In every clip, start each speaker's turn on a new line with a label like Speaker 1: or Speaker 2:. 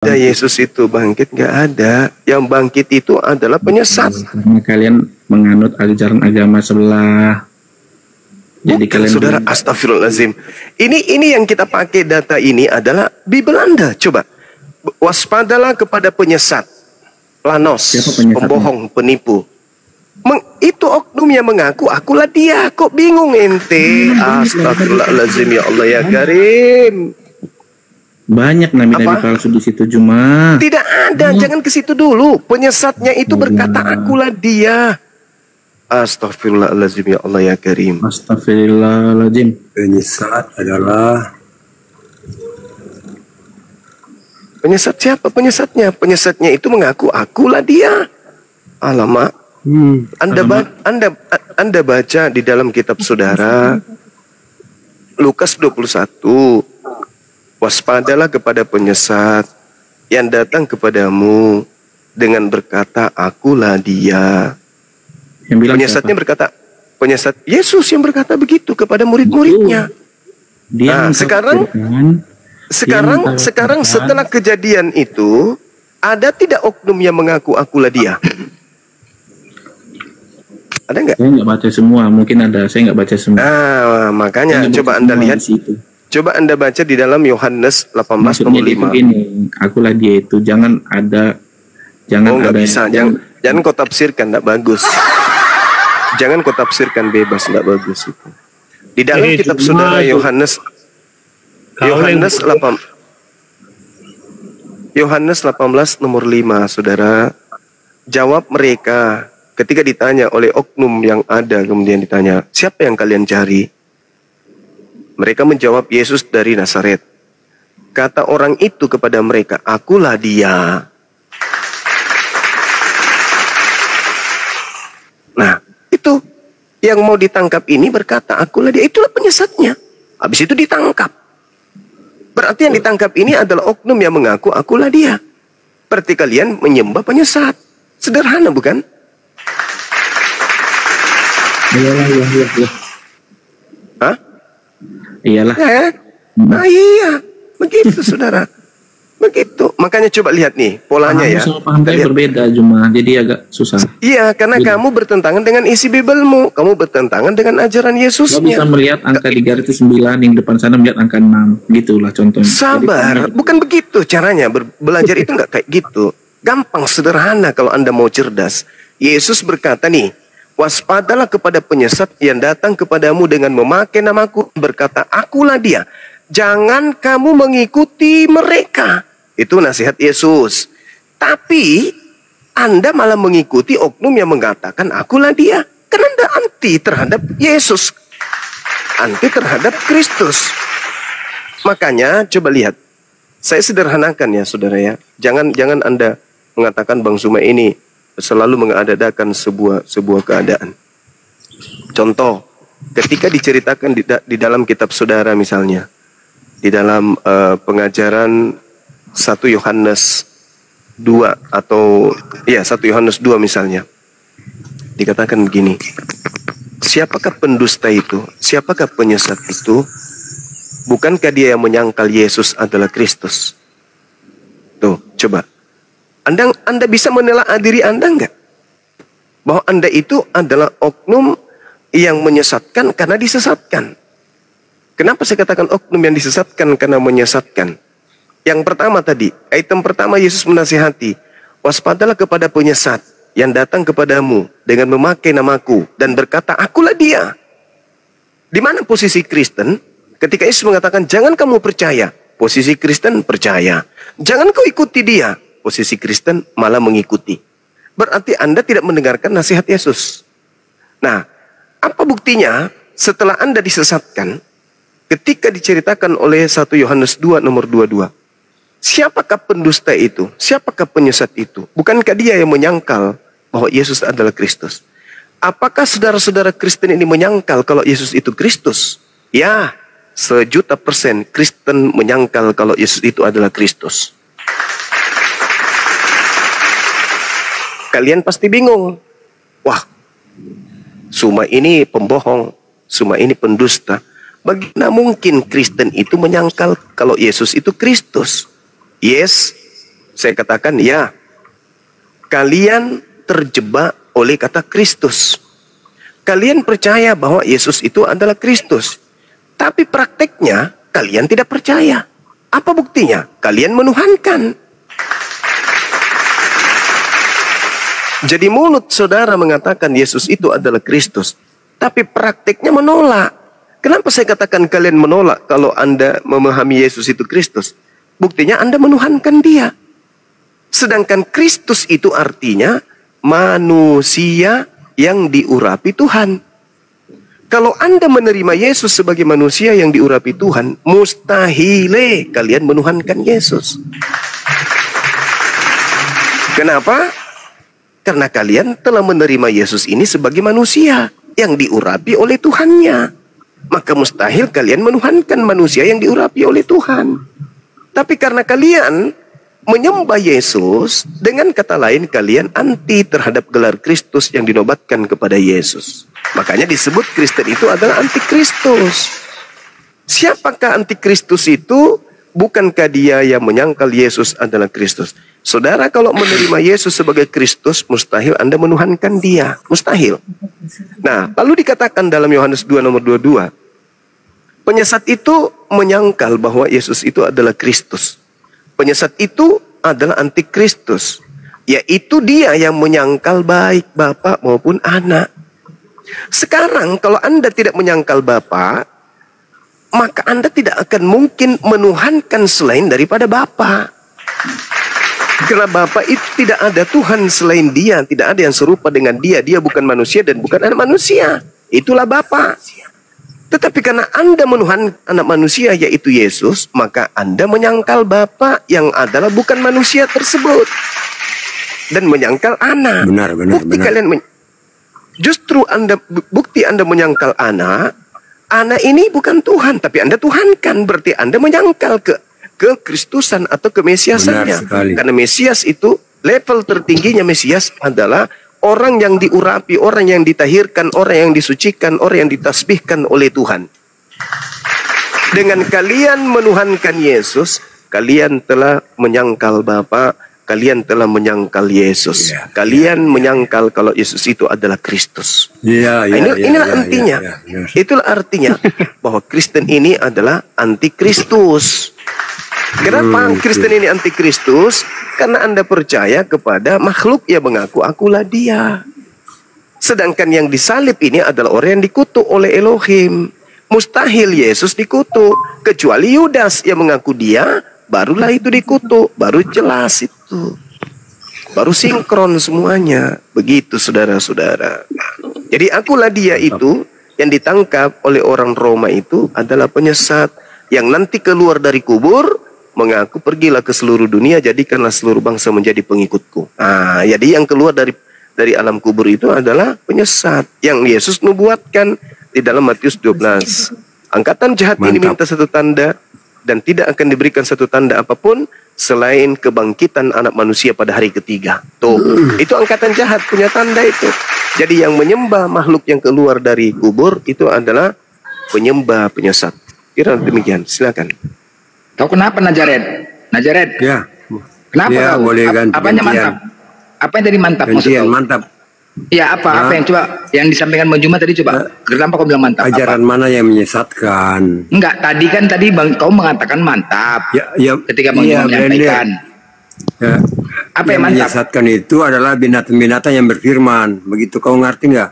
Speaker 1: ada Yesus itu bangkit, nggak ada. Yang bangkit itu adalah penyesat.
Speaker 2: Karena kalian menganut ajaran agama sebelah. Jadi
Speaker 1: Bukan,
Speaker 2: kalian
Speaker 1: saudara, astagfirullahaladzim. Ini yang kita pakai data ini adalah Bible Anda. Coba, waspadalah kepada penyesat, lanos, pembohong, penipu. Itu oknum yang mengaku akulah dia. Kok bingung ente? Astagfirullahaladzim, ya Allah ya Karim.
Speaker 2: Banyak nabi-nabi palsu di situ cuma.
Speaker 1: Tidak ada, jangan ke situ dulu. Penyesatnya itu berkata akulah dia. Astagfirullahaladzim, ya Allah ya Karim.
Speaker 2: Astagfirullahaladzim.
Speaker 3: Penyesat adalah
Speaker 1: penyesat siapa? Penyesatnya. Penyesatnya itu mengaku akulah dia. Alamak. Anda baca di dalam kitab saudara Lukas 21. Waspadalah kepada penyesat yang datang kepadamu dengan berkata akulah dia. Penyesatnya berkata, penyesat Yesus yang berkata begitu kepada murid-muridnya. Nah, sekarang setelah kejadian itu, ada tidak oknum yang mengaku akulah dia? Ada nggak?
Speaker 2: Saya nggak baca semua, mungkin ada. Saya nggak baca semua.
Speaker 1: Nah, makanya coba Anda lihat. Coba Anda baca di dalam Yohanes 18 nomor 5.
Speaker 2: Begini, akulah dia itu. Jangan ada.
Speaker 1: Nggak bisa. Jangan kau tafsirkan, nggak bagus. Jangan kau tafsirkan bebas, nggak bagus itu. Di dalam kitab saudara Yohanes 18 nomor 5, saudara. Jawab mereka ketika ditanya oleh oknum yang ada, kemudian ditanya, siapa yang kalian cari? Mereka menjawab, Yesus dari Nazaret. Kata orang itu kepada mereka, akulah dia. Nah, itu yang mau ditangkap ini berkata, akulah dia. Itulah penyesatnya. Habis itu ditangkap. Berarti yang ditangkap ini adalah oknum yang mengaku akulah dia. Berarti kalian menyembah penyesat. Sederhana bukan?
Speaker 2: Iyalah.
Speaker 1: Hah?
Speaker 2: Iyalah.
Speaker 1: Ya, nah iya, begitu saudara, begitu. Makanya coba lihat nih polanya ya.
Speaker 2: Paham saya berbeda cuma, jadi agak susah.
Speaker 1: Iya, karena kamu bertentangan dengan isi Biblemu, kamu bertentangan dengan ajaran Yesusnya.
Speaker 2: Kamu bisa melihat angka 309 yang depan sana melihat angka 6, gitulah contohnya.
Speaker 1: Sabar, bukan begitu caranya belajar itu nggak kayak gitu. Gampang, sederhana kalau Anda mau cerdas. Yesus berkata nih, waspadalah kepada penyesat yang datang kepadamu dengan memakai namaku, berkata, akulah dia. Jangan kamu mengikuti mereka. Itu nasihat Yesus. Tapi, Anda malah mengikuti oknum yang mengatakan, akulah dia. Karena Anda anti terhadap Yesus. Anti terhadap Kristus. Makanya, coba lihat. Saya sederhanakan ya, saudara ya. Jangan Anda mengatakan Bang Zuma ini selalu mengadakan sebuah keadaan. Contoh, ketika diceritakan di dalam kitab saudara misalnya, di dalam pengajaran 1 Yohanes 2 atau 1 Yohanes 2 misalnya, dikatakan begini, siapakah pendusta itu? Siapakah penyesat itu? Bukankah dia yang menyangkal Yesus adalah Kristus? Tuh, coba. Anda bisa menelaah diri Anda enggak? Bahwa Anda itu adalah oknum yang menyesatkan karena disesatkan. Kenapa saya katakan oknum yang disesatkan karena menyesatkan? Yang pertama tadi, item pertama Yesus menasihati, waspadalah kepada penyesat yang datang kepadamu dengan memakai namaku dan berkata, akulah dia. Di mana posisi Kristen? Ketika Yesus mengatakan, jangan kamu percaya, posisi Kristen percaya. Jangan kau ikuti dia. Posisi Kristen malah mengikuti. Berarti Anda tidak mendengarkan nasihat Yesus. Nah, apa buktinya setelah Anda disesatkan ketika diceritakan oleh 1 Yohanes 2 nomor 22? Siapakah pendusta itu? Siapakah penyesat itu? Bukankah dia yang menyangkal bahwa Yesus adalah Kristus? Apakah saudara-saudara Kristen ini menyangkal kalau Yesus itu Kristus? Ya, 1.000.000% Kristen menyangkal kalau Yesus itu adalah Kristus. Kalian pasti bingung. Wah, Zuma ini pembohong, Zuma ini pendusta. Bagaimana mungkin Kristen itu menyangkal kalau Yesus itu Kristus? Yes, Saya katakan ya, kalian terjebak oleh kata Kristus. Kalian percaya bahwa Yesus itu adalah Kristus, tapi prakteknya kalian tidak percaya. Apa buktinya? Kalian menuhankan. Jadi mulut saudara mengatakan Yesus itu adalah Kristus, tapi prakteknya menolak. Kenapa saya katakan kalian menolak kalau Anda memahami Yesus itu Kristus? Buktinya Anda menuhankan dia. Sedangkan Kristus itu artinya manusia yang diurapi Tuhan. Kalau Anda menerima Yesus sebagai manusia yang diurapi Tuhan, mustahil kalian menuhankan Yesus. Kenapa? Karena kalian telah menerima Yesus ini sebagai manusia yang diurapi oleh Tuhannya. Maka mustahil kalian menuhankan manusia yang diurapi oleh Tuhan. Tapi karena kalian menyembah Yesus, dengan kata lain kalian anti terhadap gelar Kristus yang dinobatkan kepada Yesus. Makanya disebut Kristen itu adalah antikristus. Siapakah antikristus itu? Bukankah dia yang menyangkal Yesus adalah Kristus? Saudara, kalau menerima Yesus sebagai Kristus, mustahil Anda menuhankan dia. Mustahil. Nah, lalu dikatakan dalam Yohanes 2 nomor 22, penyesat itu menyangkal bahwa Yesus itu adalah Kristus. Penyesat itu adalah antikristus, yaitu dia yang menyangkal baik Bapa maupun anak. Sekarang kalau Anda tidak menyangkal Bapa, maka Anda tidak akan mungkin menuhankan selain daripada Bapa. Karena Bapa itu tidak ada Tuhan selain dia, tidak ada yang serupa dengan dia. Dia bukan manusia dan bukan anak manusia. Itulah Bapa. Tetapi karena Anda menuhankan anak manusia yaitu Yesus, maka Anda menyangkal Bapa yang adalah bukan manusia tersebut dan menyangkal anak.
Speaker 3: Benar.
Speaker 1: Justru bukti Anda menyangkal anak ini bukan Tuhan, tapi Anda tuhankan. Berarti Anda menyangkal kekristusan atau kemesiasannya. Karena Mesias itu level tertingginya Mesias adalah orang yang diurapi, orang yang ditahirkan, orang yang disucikan, orang yang ditasbihkan oleh Tuhan. Dengan kalian menuhankan Yesus, kalian telah menyangkal Bapa, kalian telah menyangkal Yesus. Kalian menyangkal kalau Yesus itu adalah Kristus. Inilah artinya. Itulah artinya bahwa Kristen ini adalah antikristus. Kenapa Kristen ini antikristus? Karena Anda percaya kepada makhluk yang mengaku akulah dia. Sedangkan yang disalib ini adalah orang yang dikutuk oleh Elohim. Mustahil Yesus dikutuk, kecuali Yudas yang mengaku dia, barulah itu dikutuk, baru jelas itu. Baru sinkron semuanya. Begitu saudara-saudara. Jadi akulah dia itu yang ditangkap oleh orang Roma itu adalah penyesat yang nanti keluar dari kubur mengaku pergilah ke seluruh dunia, jadikanlah seluruh bangsa menjadi pengikutku. Jadi yang keluar dari alam kubur itu adalah penyesat yang Yesus nubuatkan di dalam Matius 12. Angkatan jahat ini minta satu tanda dan tidak akan diberikan satu tanda apapun selain kebangkitan anak manusia pada hari ketiga. Tuh, itu angkatan jahat punya tanda itu. Jadi yang menyembah makhluk yang keluar dari kubur itu adalah penyembah penyesat. Kira demikian, silakan.
Speaker 4: Tahu kenapa Nazaret?
Speaker 3: Ya.
Speaker 4: Kenapa
Speaker 3: Ya,
Speaker 4: tahu?
Speaker 3: boleh ganti.
Speaker 4: Apanya mantap? Apa yang tadi mantap?
Speaker 3: Gantian, mantap.
Speaker 4: Ya apa yang coba yang disampaikan Bang Juma tadi coba. Kenapa kau bilang mantap?
Speaker 3: Ajaran mana yang menyesatkan?
Speaker 4: Enggak, tadi Bang kau mengatakan mantap.
Speaker 3: Ya,
Speaker 4: ketika Bang Juma menyampaikan.
Speaker 3: Ya.
Speaker 4: Apa yang mantap?
Speaker 3: Menyesatkan itu adalah binatang-binatang yang berfirman. Begitu kau ngerti nggak?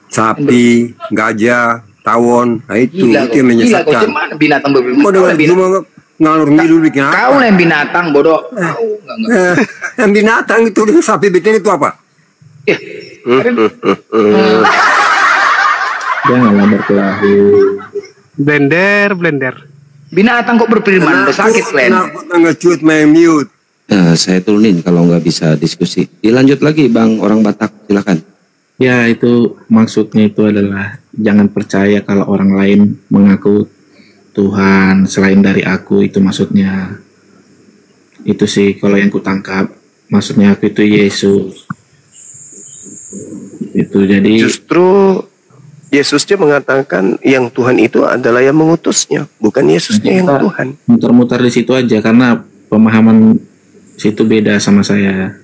Speaker 3: Sapi, gajah, tawon, nah itu yang menyesatkan.
Speaker 4: Gila, kau binatang berfirman.
Speaker 3: Cuma ngalur ngidul bikin apa?
Speaker 4: Kau yang binatang bodoh.
Speaker 3: Yang binatang itu sapi bikin itu apa?
Speaker 2: Janganlah berkelahi.
Speaker 5: Blender.
Speaker 4: Binatang kok berfirman, sakit Len.
Speaker 3: Ngecut main mute.
Speaker 6: Saya turunin kalau nggak bisa diskusi. Dilanjut lagi Bang orang Batak, silakan.
Speaker 2: Ya, itu maksudnya itu adalah jangan percaya kalau orang lain mengaku Tuhan selain dari aku, itu maksudnya. Itu sih kalau yang kutangkap. Maksudnya aku itu Yesus. Itu jadi
Speaker 1: justru Yesusnya mengatakan yang Tuhan itu adalah yang mengutusnya, bukan Yesusnya yang Tuhan.
Speaker 2: Muter-muter di situ aja karena pemahaman Situ beda sama saya.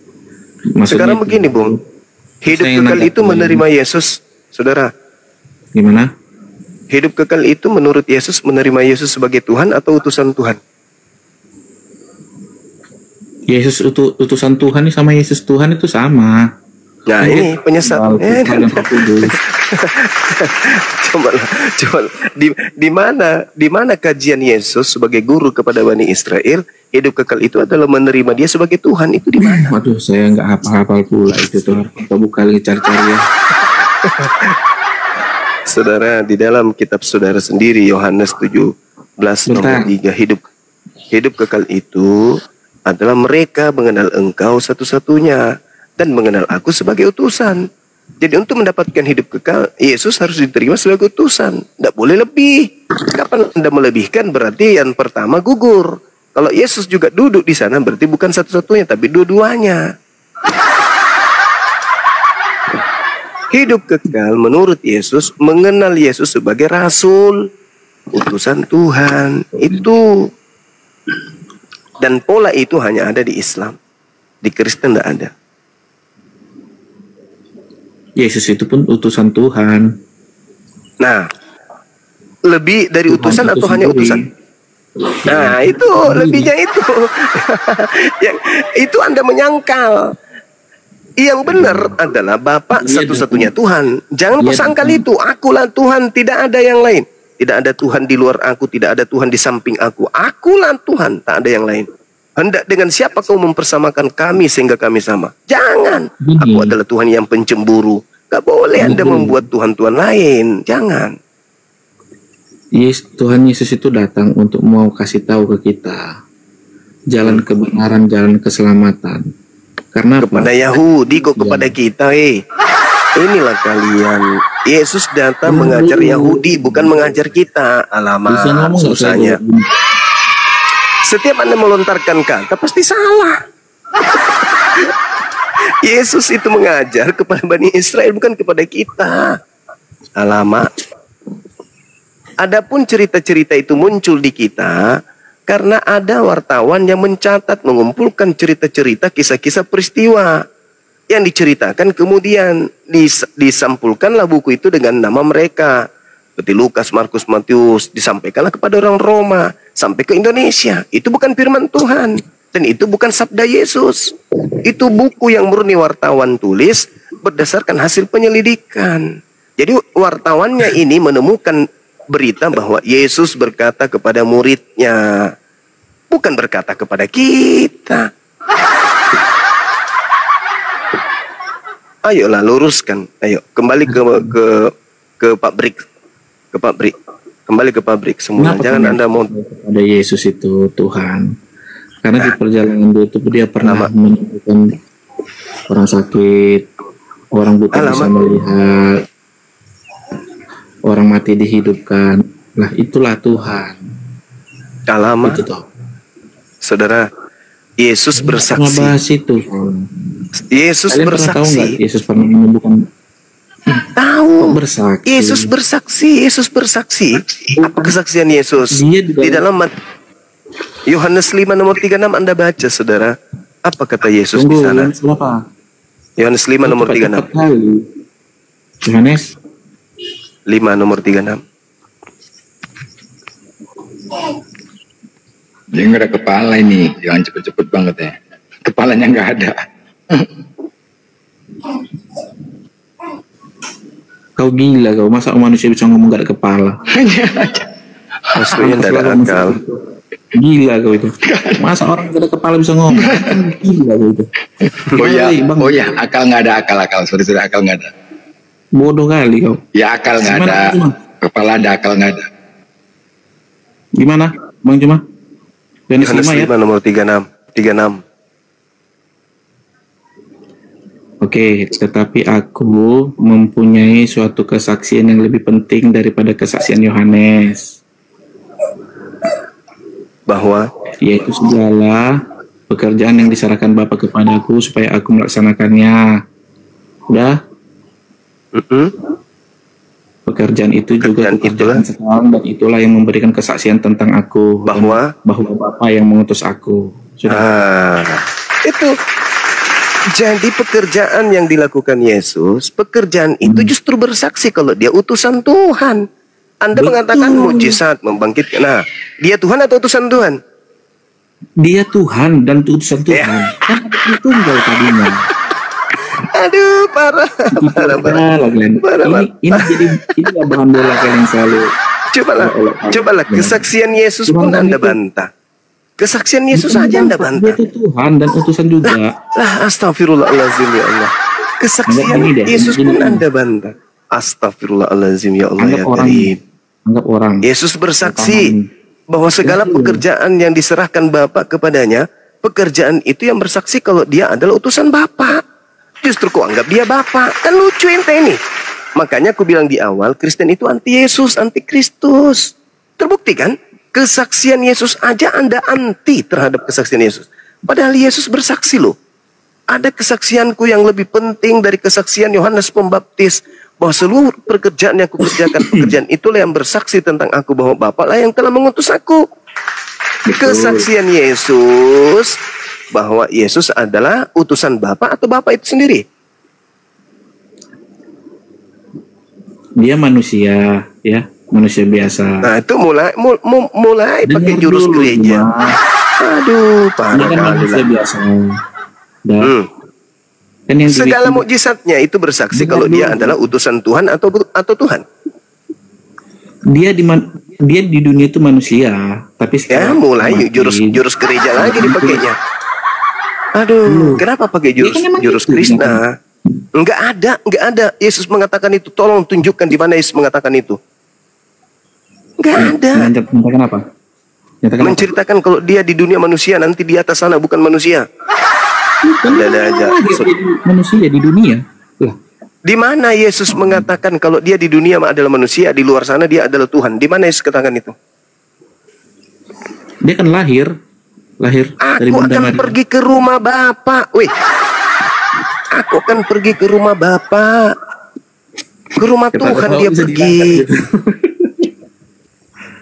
Speaker 2: Maksudnya
Speaker 1: Sekarang begini, Bung. Hidup
Speaker 2: saya
Speaker 1: kekal itu
Speaker 2: nanggapin-
Speaker 1: menerima Yesus, saudara.
Speaker 2: Gimana?
Speaker 1: Hidup kekal itu menurut Yesus menerima Yesus sebagai Tuhan atau utusan Tuhan?
Speaker 2: Yesus utusan Tuhan sama Yesus Tuhan itu sama.
Speaker 1: Nah, ini penyesat.
Speaker 2: Dan Roh Kudus.
Speaker 1: coba di mana kajian Yesus sebagai guru kepada Bani Israel, hidup kekal itu adalah menerima dia sebagai Tuhan, itu di mana?
Speaker 2: Waduh, saya nggak hafal-hafal pula itu tuh. Kita buka lagi cari-cari ya.
Speaker 1: Saudara, di dalam kitab saudara sendiri Yohanes 17 nomor 3, hidup kekal itu adalah mereka mengenal Engkau satu-satunya dan mengenal Aku sebagai utusan. Jadi untuk mendapatkan hidup kekal, Yesus harus diterima sebagai utusan. Tidak boleh lebih. Kapan Anda melebihkan, berarti yang pertama gugur. Kalau Yesus juga duduk di sana, berarti bukan satu-satunya, tapi dua-duanya. Hidup kekal menurut Yesus, mengenal Yesus sebagai Rasul, utusan Tuhan. Itu. Dan pola itu hanya ada di Islam. Di Kristen tidak ada.
Speaker 2: Yesus itu pun utusan Tuhan.
Speaker 1: Nah, lebih dari
Speaker 2: Tuhan
Speaker 1: utusan
Speaker 2: itu
Speaker 1: atau hanya
Speaker 2: sendiri.
Speaker 1: utusan? Nah, itu lebihnya itu. Itu Anda menyangkal. Yang benar adalah Bapa satu-satunya Tuhan. Jangan kau sangkal itu. Akulah Tuhan, tidak ada yang lain. Tidak ada Tuhan di luar aku, tidak ada Tuhan di samping aku. Akulah Tuhan, tak ada yang lain. Hendak dengan siapa kau mempersamakan kami sehingga kami sama? Jangan. Aku adalah Tuhan yang pencemburu. Gak boleh Anda membuat Tuhan-Tuhan lain. Jangan.
Speaker 2: Tuhan Yesus itu datang untuk mau kasih tahu ke kita jalan kebenaran, jalan keselamatan. Karena
Speaker 1: Kepada Yahudi kok kepada kita, inilah kalian. Yesus datang mengajar Yahudi, bukan mengajar kita.
Speaker 2: Bisa
Speaker 1: Alamak,
Speaker 2: ngomong nggak
Speaker 1: susahnya.
Speaker 2: saya?
Speaker 1: Setiap Anda melontarkan kata pasti salah. Yesus itu mengajar kepada Bani Israel, bukan kepada kita. Alamak. Adapun cerita-cerita itu muncul di kita karena ada wartawan yang mencatat, mengumpulkan cerita-cerita, kisah-kisah peristiwa yang diceritakan, kemudian disampulkanlah buku itu dengan nama mereka. Seperti Lukas, Markus, Matius, disampaikanlah kepada orang Roma, sampai ke Indonesia. Itu bukan firman Tuhan, dan itu bukan sabda Yesus. Itu buku yang murni wartawan tulis berdasarkan hasil penyelidikan. Jadi wartawannya ini menemukan berita bahwa Yesus berkata kepada muridnya, bukan berkata kepada kita. Ayolah luruskan, ayo kembali ke pabrik. Kembali ke pabrik semula. Jangan Anda mau
Speaker 2: kepada Yesus itu Tuhan. Karena di perjalanan itu dia pernah menyembuhkan orang sakit, orang buta bisa melihat, orang mati dihidupkan. Lah itulah Tuhan.
Speaker 1: Alamak.
Speaker 2: Itu toh.
Speaker 1: Saudara, Yesus bersaksi.
Speaker 2: Bahas itu.
Speaker 1: Yesus
Speaker 2: Kalian pernah tahu
Speaker 1: bersaksi.
Speaker 2: nggak Yesus pernah menyembuhkan?
Speaker 1: Tahu.
Speaker 2: Bersaksi.
Speaker 1: Yesus bersaksi. Yesus bersaksi. Apa kesaksian Yesus?
Speaker 2: Dia
Speaker 1: Di dalam Yohanes 5 nomor 36 Anda baca, saudara. Apa kata Yesus di sana?
Speaker 2: Kenapa?
Speaker 1: Yohanes 5 nomor 36.
Speaker 2: Yohanes
Speaker 1: 5 nomor 36.
Speaker 4: Dia nggak ada kepala ini, jangan cepet-cepet banget ya. Kepalanya nggak ada.
Speaker 2: Kau gila kau, masa manusia bisa ngomong gak ada kepala?
Speaker 1: Maksudnya tidak ada akal.
Speaker 2: Gila kau itu. Masa orang gak ada kepala bisa ngomong? Kan gila kau itu.
Speaker 4: Oh ya, akal nggak ada, akal. Sorry, akal nggak ada.
Speaker 2: Bodoh kali kau.
Speaker 4: Ya akal nggak ada, kepala ada, akal nggak ada.
Speaker 2: Gimana, Bang Cuma?
Speaker 1: Yohanes 5
Speaker 2: 5 ya?
Speaker 1: nomor 36.
Speaker 2: Oke, tetapi aku mempunyai suatu kesaksian yang lebih penting daripada kesaksian Yohanes,
Speaker 1: Bahwa
Speaker 2: yaitu segala pekerjaan yang diserahkan Bapa kepadaku supaya aku melaksanakannya. Udah? Pekerjaan itu juga kukerjakan sekarang, dan itulah yang memberikan kesaksian tentang aku,
Speaker 1: bahwa
Speaker 2: Bapa yang mengutus aku. Sudah.
Speaker 1: Itu. Jadi pekerjaan yang dilakukan Yesus, pekerjaan itu justru bersaksi kalau dia utusan Tuhan. Anda mengatakan mujizat, membangkitkan. Nah, dia Tuhan atau utusan Tuhan?
Speaker 2: Dia Tuhan dan utusan Tuhan. Kan ada tunggal tadinya.
Speaker 1: Aduh, parah.
Speaker 2: Ini jadi bahan bola kalian selalu.
Speaker 1: Cobalah kesaksian Yesus pun Anda bantah. Kesaksian Yesus saja Anda bantah.
Speaker 2: Dia itu Tuhan dan utusan juga.
Speaker 1: Astagfirullahaladzim ya Allah. Kesaksian Yesus pun Anda bantah. Astagfirullahaladzim ya Allah ya Karim.
Speaker 2: Anggap orang.
Speaker 1: Yesus bersaksi bahwa segala pekerjaan yang diserahkan Bapa kepadanya, pekerjaan itu yang bersaksi kalau dia adalah utusan Bapa. Justru kau anggap dia Bapa. Kan lucu ente ini. Makanya aku bilang di awal, Kristen itu anti Yesus, anti Kristus. Terbukti kan? Kesaksian Yesus aja Anda anti terhadap kesaksian Yesus. Padahal Yesus bersaksi loh. Ada kesaksianku yang lebih penting dari kesaksian Yohanes Pembaptis. Bahwa seluruh pekerjaan yang kukerjakan, pekerjaan itulah yang bersaksi tentang aku. Bahwa Bapa lah yang telah mengutus aku. Kesaksian Yesus bahwa Yesus adalah utusan Bapa atau Bapa itu sendiri.
Speaker 2: Dia manusia, ya. Manusia biasa.
Speaker 1: Nah itu mulai pakai jurus gereja. Aduh, parah.
Speaker 2: Dia kan manusia biasa. Kan yang
Speaker 1: segala mukjizatnya itu bersaksi kalau dia adalah utusan Tuhan atau Tuhan.
Speaker 2: Dia di dunia itu manusia, tapi
Speaker 1: ya mulai jurus gereja lagi dipakainya. Aduh, kenapa pakai jurus Krishna? Enggak ada. Yesus mengatakan itu. Tolong tunjukkan di mana Yesus mengatakan itu. Enggak ada.
Speaker 2: Menceritakan apa?
Speaker 1: Menceritakan kalau dia di dunia manusia, nanti di atas sana bukan manusia. Ada aja.
Speaker 2: Manusia di dunia. Lah.
Speaker 1: Di mana Yesus mengatakan kalau dia di dunia adalah manusia, di luar sana dia adalah Tuhan? Di mana Yesus katakan itu?
Speaker 2: Dia kan lahir dari Bunda
Speaker 1: akan
Speaker 2: Maria.
Speaker 1: Pergi ke rumah Bapak. Wih. Aku akan pergi ke rumah Bapak. Ke rumah Tuhan dia pergi.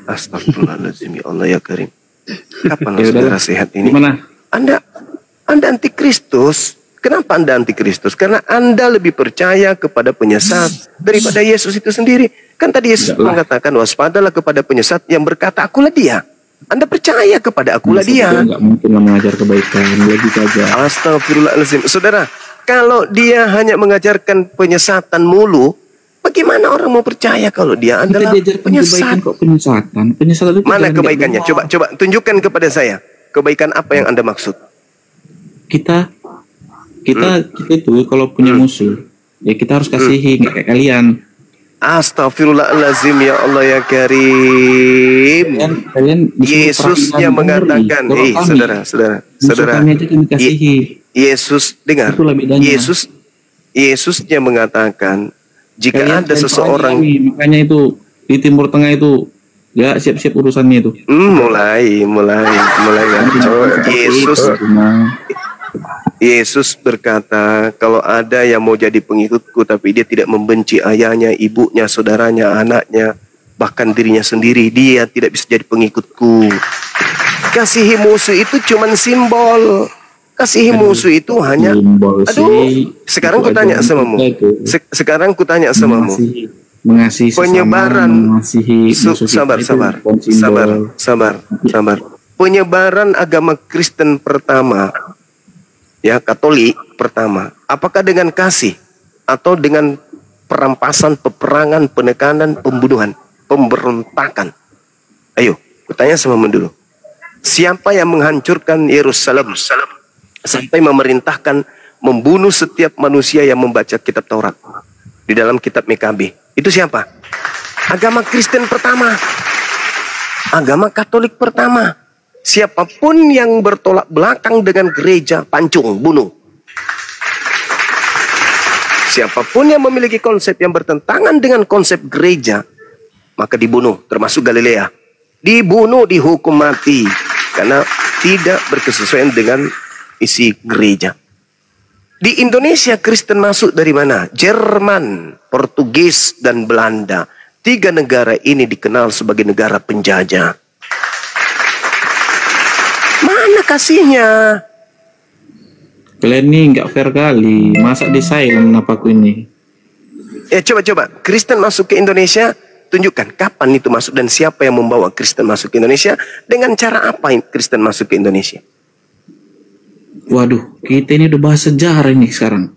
Speaker 1: Astagfirullahaladzim ya Allah ya Karim. Kapan saudara sehat ini?
Speaker 2: Gimana?
Speaker 1: Anda anti Kristus. Kenapa Anda anti Kristus? Karena Anda lebih percaya kepada penyesat daripada Yesus itu sendiri. Kan tadi Yesus mengatakan waspadalah kepada penyesat yang berkata akulah dia. Anda percaya kepada akulah dia.
Speaker 2: Enggak mungkin mengajar kebaikan, lebih saja.
Speaker 1: Astagfirullahaladzim. Saudara, kalau dia hanya mengajarkan penyesatan mulu, bagaimana orang mau percaya kalau dia adalah penyesat?
Speaker 2: Penyesatan itu
Speaker 1: mana kebaikannya? Coba tunjukkan kepada saya. Kebaikan apa yang Anda maksud?
Speaker 2: Kita itu kalau punya musuh, ya kita harus kasihi, nggak kayak kalian.
Speaker 1: Astagfirullahaladzim ya Allah ya Karim.
Speaker 2: Kalian
Speaker 1: Yesusnya mengatakan, saudara. Yesus dengar. Yesusnya mengatakan, jika ada seseorang,
Speaker 2: makanya itu di Timur Tengah itu ya siap-siap urusannya itu.
Speaker 1: Mulai. Yesus berkata, kalau ada yang mau jadi pengikutku tapi dia tidak membenci ayahnya, ibunya, saudaranya, anaknya, bahkan dirinya sendiri, dia tidak bisa jadi pengikutku. Kasihi musuh itu cuman simbol. Kasihi musuh itu hanya sekarang kutanya samamu.
Speaker 2: Mengasihi
Speaker 1: penyebaran
Speaker 2: sesama,
Speaker 1: sabar. Penyebaran agama Kristen pertama, ya Katolik pertama, apakah dengan kasih atau dengan perampasan, peperangan, penekanan, pembunuhan, pemberontakan? Ayo, kutanya samamu dulu. Siapa yang menghancurkan Yerusalem sampai memerintahkan membunuh setiap manusia yang membaca kitab Taurat di dalam kitab Mekabe? Itu siapa? Agama Kristen pertama, agama Katolik pertama. Siapapun yang bertolak belakang dengan gereja, pancung, bunuh. Siapapun yang memiliki konsep yang bertentangan dengan konsep gereja, maka dibunuh, termasuk Galilea. Dibunuh, dihukum mati, karena tidak berkesesuaian dengan isi gereja. Di Indonesia Kristen masuk dari mana? Jerman, Portugis, dan Belanda. 3 negara ini dikenal sebagai negara penjajah. Mana kasihnya?
Speaker 2: Kalian nih nggak fair kali. Masa di silent napaku ini?
Speaker 1: Ya coba Kristen masuk ke Indonesia, tunjukkan kapan itu masuk dan siapa yang membawa Kristen masuk ke Indonesia, dengan cara apa Kristen masuk ke Indonesia.
Speaker 2: Waduh, kita ini udah bahas sejarah ini sekarang.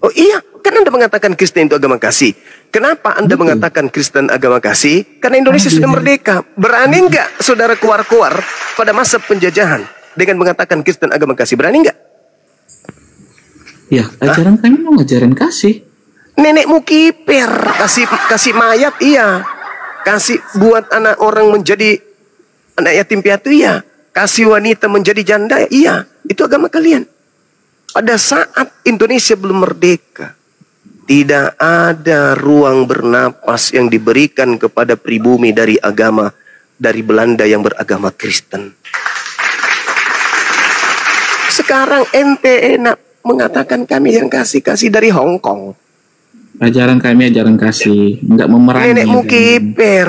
Speaker 1: Oh iya, kan Anda mengatakan Kristen itu agama kasih. Kenapa Anda mengatakan Kristen agama kasih? Karena Indonesia sudah merdeka. Berani nggak saudara keluar-keluar pada masa penjajahan dengan mengatakan Kristen agama kasih? Berani nggak?
Speaker 2: Ya, ajaran kami mau ngajarin kasih.
Speaker 1: Nenekmu kiper, kasih mayat, iya. Kasih buat anak orang menjadi anak yatim piatu, iya. Kasih wanita menjadi janda, iya. Itu agama kalian. Pada saat Indonesia belum merdeka, tidak ada ruang bernapas yang diberikan kepada pribumi dari agama dari Belanda yang beragama Kristen. Sekarang ente enak mengatakan kami yang kasih dari Hong Kong.
Speaker 2: Ajaran kami ajaran kasih, nggak memerangi.
Speaker 1: Nenekmu kiper.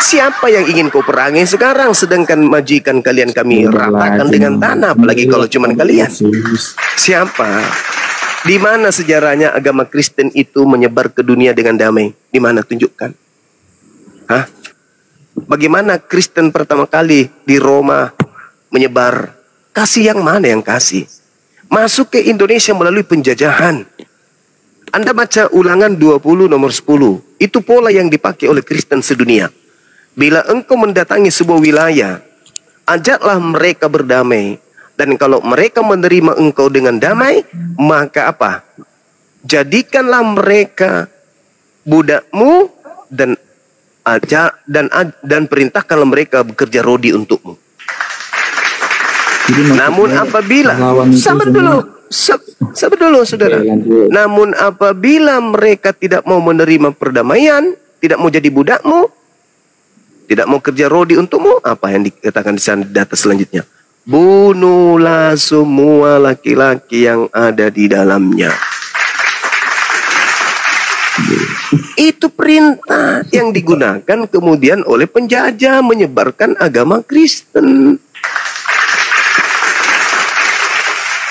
Speaker 1: Siapa yang ingin kau perangi sekarang? Sedangkan majikan kalian kami ratakan dengan tanah, apalagi kalau cuma kalian. Siapa? Di mana sejarahnya agama Kristen itu menyebar ke dunia dengan damai? Di mana? Tunjukkan. Hah? Bagaimana Kristen pertama kali di Roma menyebar? Kasih yang mana yang kasih? Masuk ke Indonesia melalui penjajahan. Anda baca Ulangan 20 nomor 10. Itu pola yang dipakai oleh Kristen sedunia. Bila engkau mendatangi sebuah wilayah, ajaklah mereka berdamai. Dan kalau mereka menerima engkau dengan damai, maka apa? Jadikanlah mereka budakmu dan perintahkanlah mereka bekerja rodi untukmu. Namun apabila sabar dulu saudara. Namun apabila mereka tidak mau menerima perdamaian, tidak mau jadi budakmu, tidak mau kerja rodi untukmu, apa yang dikatakan di sana di atas selanjutnya? Bunuhlah semua laki-laki yang ada di dalamnya. Itu perintah yang digunakan kemudian oleh penjajah menyebarkan agama Kristen.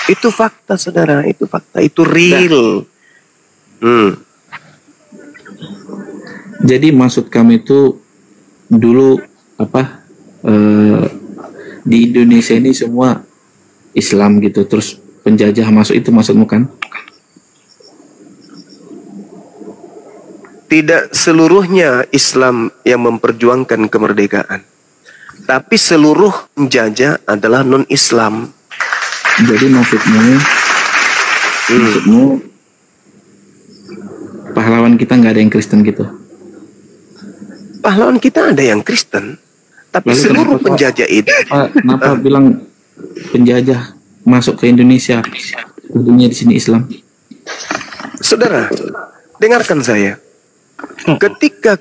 Speaker 1: Itu fakta saudara, itu fakta, itu real.
Speaker 2: Jadi maksud kami itu dulu apa di Indonesia ini semua Islam gitu, terus penjajah masuk, itu maksudmu kan?
Speaker 1: Tidak seluruhnya Islam yang memperjuangkan kemerdekaan, tapi seluruh penjajah adalah non-Islam.
Speaker 2: Jadi maksudmu pahlawan kita nggak ada yang Kristen gitu?
Speaker 1: Pahlawan kita ada yang Kristen, tapi seluruh penjajah itu.
Speaker 2: Kenapa bilang penjajah masuk ke Indonesia, ujungnya di sini Islam?
Speaker 1: Saudara, dengarkan saya. Ketika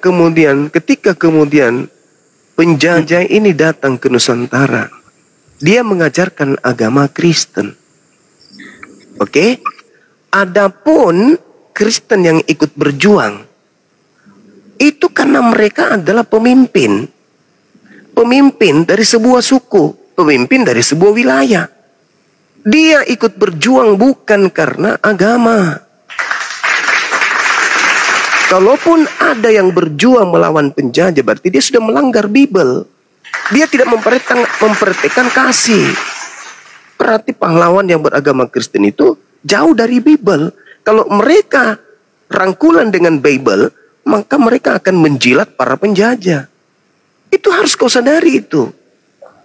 Speaker 1: kemudian penjajah ini datang ke Nusantara, dia mengajarkan agama Kristen. Oke? Adapun Kristen yang ikut berjuang, itu karena mereka adalah pemimpin. Pemimpin dari sebuah suku, pemimpin dari sebuah wilayah. Dia ikut berjuang bukan karena agama. Kalaupun ada yang berjuang melawan penjajah, berarti dia sudah melanggar Bible. Dia tidak memperhatikan kasih. Berarti pahlawan yang beragama Kristen itu jauh dari Bible. Kalau mereka rangkulan dengan Bible, maka mereka akan menjilat para penjajah. Itu harus kau sadari itu.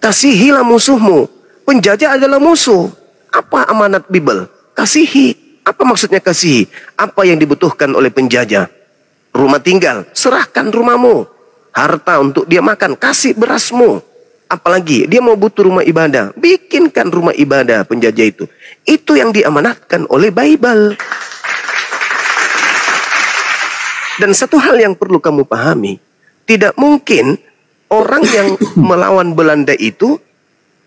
Speaker 1: Kasihilah musuhmu. Penjajah adalah musuh. Apa amanat Bible? Kasihi. Apa maksudnya kasihi? Apa yang dibutuhkan oleh penjajah? Rumah tinggal, serahkan rumahmu. Harta untuk dia makan, kasih berasmu. Apalagi dia mau butuh rumah ibadah, bikinkan rumah ibadah penjajah itu. Itu yang diamanatkan oleh Bible. Dan satu hal yang perlu kamu pahami, tidak mungkin orang yang melawan Belanda itu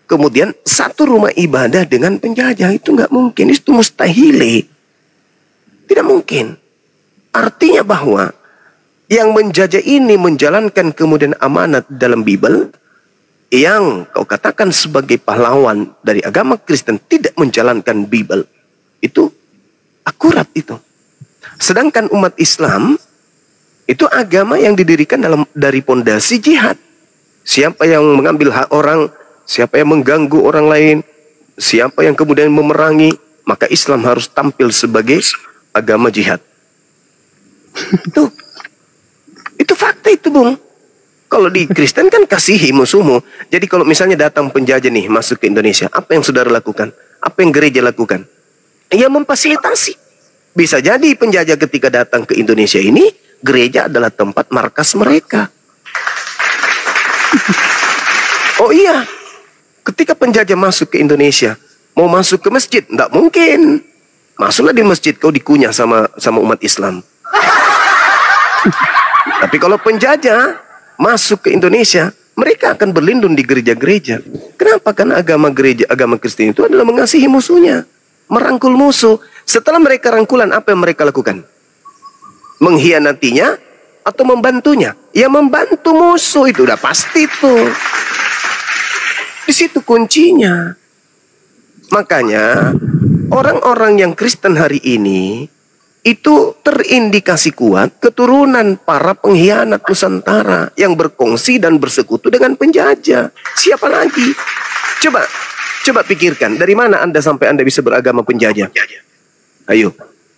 Speaker 1: kemudian satu rumah ibadah dengan penjajah. Itu nggak mungkin, itu mustahil. Tidak mungkin. Artinya bahwa yang menjajah ini menjalankan kemudian amanat dalam Bible, yang kau katakan sebagai pahlawan dari agama Kristen tidak menjalankan Bible. Itu akurat itu. Sedangkan umat Islam itu agama yang didirikan dari pondasi jihad. Siapa yang mengambil hak orang, siapa yang mengganggu orang lain, siapa yang kemudian memerangi, maka Islam harus tampil sebagai agama jihad. Itu fakta itu, Bung. Kalau di Kristen kan kasihi musuhmu. Jadi kalau misalnya datang penjajah nih masuk ke Indonesia, apa yang saudara lakukan? Apa yang gereja lakukan? Ya memfasilitasi. Bisa jadi penjajah ketika datang ke Indonesia ini, gereja adalah tempat markas mereka. Oh iya, ketika penjajah masuk ke Indonesia, mau masuk ke masjid, tidak mungkin. Masuklah di masjid, kau dikunyah sama umat Islam. Tapi kalau penjajah masuk ke Indonesia, mereka akan berlindung di gereja-gereja. Kenapa? Karena agama Kristen itu adalah mengasihi musuhnya, merangkul musuh. Setelah mereka rangkulan, apa yang mereka lakukan? Mengkhianatinya atau membantunya? Ya membantu musuh, itu udah pasti tuh. Di situ kuncinya. Makanya orang-orang yang Kristen hari ini itu terindikasi kuat keturunan para pengkhianat Nusantara yang berkongsi dan bersekutu dengan penjajah. Siapa lagi? Coba pikirkan, dari mana Anda sampai Anda bisa beragama penjajah? Ayo.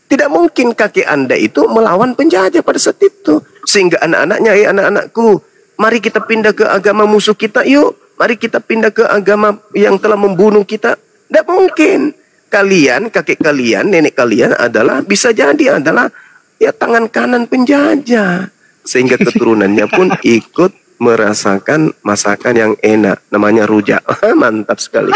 Speaker 1: Tidak mungkin kakek Anda itu melawan penjajah pada saat itu. Sehingga anak-anaknya, anak-anakku, mari kita pindah ke agama musuh kita, yuk. Mari kita pindah ke agama yang telah membunuh kita. Tidak mungkin. Kalian, kakek kalian, nenek kalian bisa jadi adalah ya tangan kanan penjajah. Sehingga keturunannya pun ikut merasakan masakan yang enak. Namanya rujak. Mantap sekali.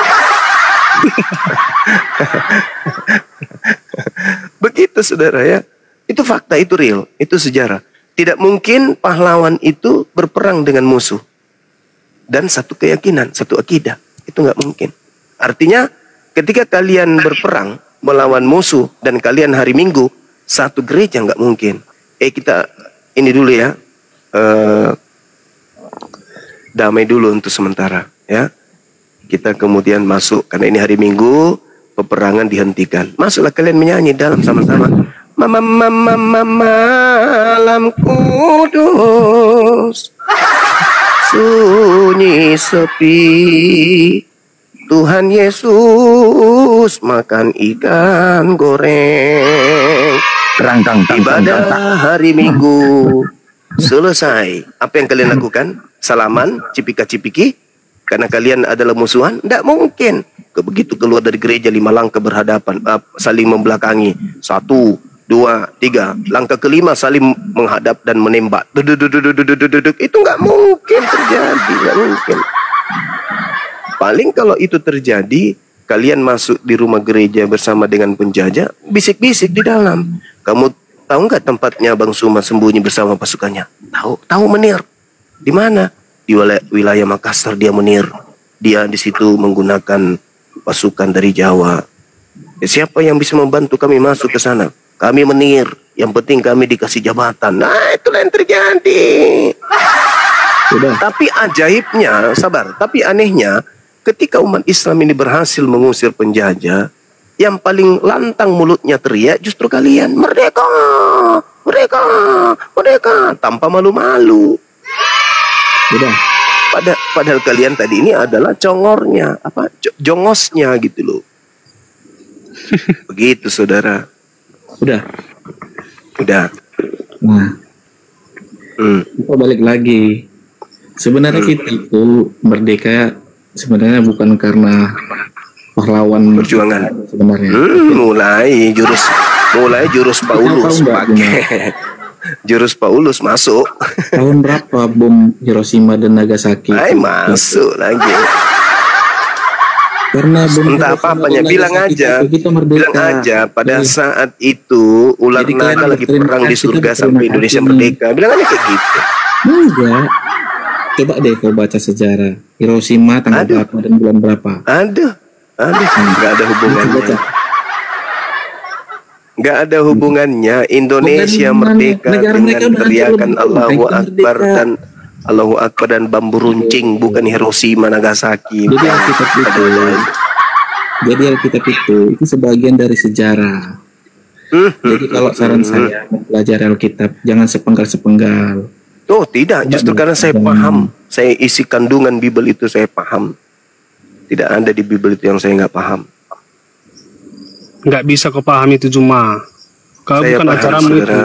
Speaker 1: Begitu saudara ya. Itu fakta, itu real, itu sejarah. Tidak mungkin pahlawan itu berperang dengan musuh. Dan satu keyakinan, satu akidah. Itu nggak mungkin. Artinya ketika kalian berperang melawan musuh dan kalian hari Minggu satu gereja, nggak mungkin. Kita ini dulu ya, damai dulu untuk sementara ya. Kita kemudian masuk karena ini hari Minggu, peperangan dihentikan. Masuklah kalian menyanyi dalam sama-sama. Malam kudus, sunyi sepi. Tuhan Yesus makan ikan goreng. Ibadah hari Minggu selesai. Apa yang kalian lakukan? Salaman, cipika-cipiki? Karena kalian adalah musuhan? Tidak mungkin. Begitu keluar dari gereja 5 langkah berhadapan, saling membelakangi. 1, 2, 3. Langkah kelima saling menghadap dan menembak. Itu nggak mungkin terjadi, nggak mungkin. Paling kalau itu terjadi, kalian masuk di rumah gereja bersama dengan penjajah, bisik-bisik di dalam. Kamu tahu nggak tempatnya Bang Suma sembunyi bersama pasukannya? Tahu menir. Di mana? Di wilayah Makassar dia menir. Dia di situ menggunakan pasukan dari Jawa. Siapa yang bisa membantu kami masuk ke sana? Kami menir. Yang penting kami dikasih jabatan. Nah, itulah yang terjadi.
Speaker 2: Sudah.
Speaker 1: Tapi ajaibnya, sabar. Tapi anehnya, ketika umat Islam ini berhasil mengusir penjajah, yang paling lantang mulutnya teriak justru kalian. Merdeka! Merdeka! Merdeka! Tanpa malu-malu.
Speaker 2: Sudah.
Speaker 1: Padahal kalian tadi ini adalah congornya, jongosnya gitu loh. Begitu saudara.
Speaker 2: Udah. Nah, kita balik lagi. Sebenarnya kita itu merdeka sebenarnya bukan karena pahlawan
Speaker 1: perjuangan
Speaker 2: sebenarnya.
Speaker 1: Mulai jurus Paulus pakai. Jurus Paulus masuk.
Speaker 2: Tahun berapa bom Hiroshima dan Nagasaki?
Speaker 1: Masuk lagi.
Speaker 2: Karena bom
Speaker 1: entah apa-apanya, bilang aja pada saat itu ular naga lagi perang di surga sampai Indonesia merdeka. Bilang aja kayak gitu.
Speaker 2: Enggak. Coba deh kau baca sejarah Hiroshima tanggal berapa dan bulan berapa.
Speaker 1: Aduh, nggak ada hubungannya. Nggak ada hubungannya. Indonesia merdeka dengan teriakan Allahu Akbar dan Allahu Akbar dan bambu runcing, bukan Hiroshima Nagasaki.
Speaker 2: Jadi Alkitab itu sebagian dari sejarah. Jadi kalau saran saya mempelajari Alkitab jangan sepenggal-sepenggal.
Speaker 1: Oh tidak, justru karena saya paham, saya isi kandungan Bible itu saya paham. Tidak ada di Bible itu yang saya nggak paham.
Speaker 5: Nggak bisa kau paham itu cuma. Kau
Speaker 1: Saya
Speaker 5: bukan
Speaker 1: paham,
Speaker 5: ajaranmu itu.
Speaker 1: saudara.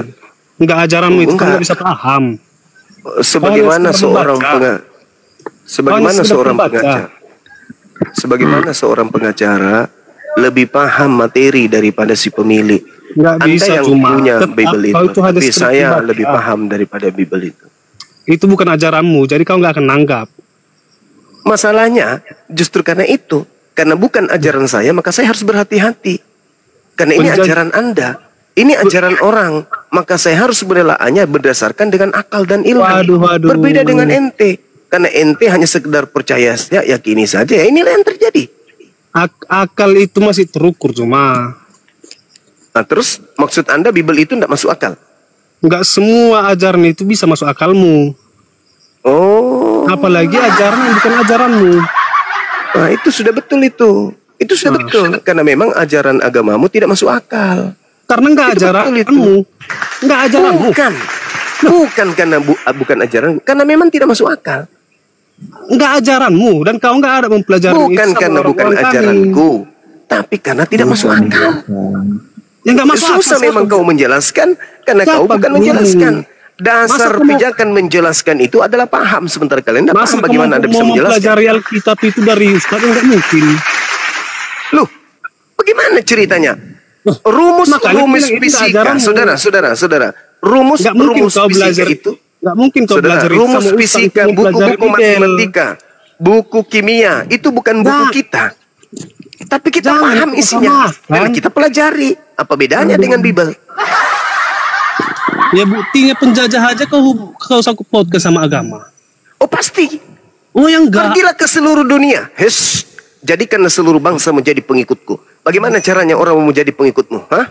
Speaker 5: Enggak ajaranmu itu, kau
Speaker 1: Enggak.
Speaker 5: nggak bisa paham.
Speaker 1: Sebagaimana
Speaker 5: sekedar
Speaker 1: seorang
Speaker 5: membaca.
Speaker 1: sebagaimana
Speaker 5: sekedar
Speaker 1: seorang
Speaker 5: membaca.
Speaker 1: pengacara, sebagaimana seorang pengacara lebih paham materi daripada si pemilik.
Speaker 5: Nggak
Speaker 1: Anda
Speaker 5: bisa
Speaker 1: yang
Speaker 5: cuma.
Speaker 1: punya
Speaker 5: Tetap
Speaker 1: Bible
Speaker 5: kau
Speaker 1: itu,
Speaker 5: hanya
Speaker 1: tapi
Speaker 5: sekedar
Speaker 1: saya
Speaker 5: membaca.
Speaker 1: lebih paham daripada Bible itu.
Speaker 5: Itu bukan ajaranmu, jadi kau nggak akan nanggap.
Speaker 1: Masalahnya justru karena itu, karena bukan ajaran saya, maka saya harus berhati-hati. Karena ini ajaran Anda, ini ajaran orang, maka saya harus menelaahnya berdasarkan dengan akal dan ilmu.
Speaker 5: Waduh.
Speaker 1: Berbeda dengan ente, karena ente hanya sekedar percaya saja, yakini saja. Ya, inilah yang terjadi.
Speaker 5: Akal itu masih terukur cuma.
Speaker 1: Nah, terus maksud Anda Bible itu tidak masuk akal?
Speaker 5: Nggak semua ajaran itu bisa masuk akalmu.
Speaker 1: Oh,
Speaker 5: Apalagi ajaran yang bukan ajaranmu.
Speaker 1: nah itu sudah betul itu. Itu sudah betul, karena memang ajaran agamamu tidak masuk akal.
Speaker 5: Karena nggak
Speaker 1: Itu betul
Speaker 5: ajaranmu. Nggak ajaranmu.
Speaker 1: Bukan karena bukan ajaran, karena memang tidak masuk akal.
Speaker 5: Nggak ajaranmu. Dan kau nggak ada mempelajari itu
Speaker 1: Bukan
Speaker 5: sama
Speaker 1: karena bukan
Speaker 5: orang-orang kami.
Speaker 1: ajaranku, tapi karena tidak masuk akal.
Speaker 5: Ya nggak masuk akal.
Speaker 1: Susah memang kau menjelaskan, karena kau
Speaker 5: Siapa
Speaker 1: bukan
Speaker 5: gurumu?
Speaker 1: menjelaskan. Dasar
Speaker 5: Masa kamu-
Speaker 1: pijakan menjelaskan itu adalah paham. Sementara kalian tidak
Speaker 5: Masa
Speaker 1: paham bagaimana Anda bisa
Speaker 5: mau
Speaker 1: menjelaskan.
Speaker 5: mempelajari Alkitab itu dari Ustaz? Nggak mungkin.
Speaker 1: Loh, bagaimana ceritanya? Rumus
Speaker 5: makanya
Speaker 1: rumus
Speaker 5: bilang itu
Speaker 1: fisika,
Speaker 5: ajaranmu.
Speaker 1: saudara. Rumus
Speaker 5: Nggak mungkin
Speaker 1: rumus
Speaker 5: kau
Speaker 1: fisika
Speaker 5: belajar
Speaker 1: itu.
Speaker 5: Nggak mungkin kau
Speaker 1: Saudara,
Speaker 5: belajar itu
Speaker 1: rumus
Speaker 5: sama Ustaz
Speaker 1: fisika,
Speaker 5: untuk mempelajari
Speaker 1: buku-buku
Speaker 5: Bible.
Speaker 1: matematika, buku kimia, itu bukan buku
Speaker 5: Nggak.
Speaker 1: kita. Tapi kita
Speaker 5: Jangan
Speaker 1: paham
Speaker 5: kau
Speaker 1: isinya.
Speaker 5: samakan.
Speaker 1: Dan kita pelajari. Apa bedanya dengan Bible?
Speaker 5: Ya buktinya penjajah aja kau sangkut podcast sama agama.
Speaker 1: Oh pasti.
Speaker 5: Oh yang enggak.
Speaker 1: Pergilah ke seluruh dunia. Jadikanlah seluruh bangsa menjadi pengikutku. Bagaimana caranya orang mau jadi pengikutmu? Hah?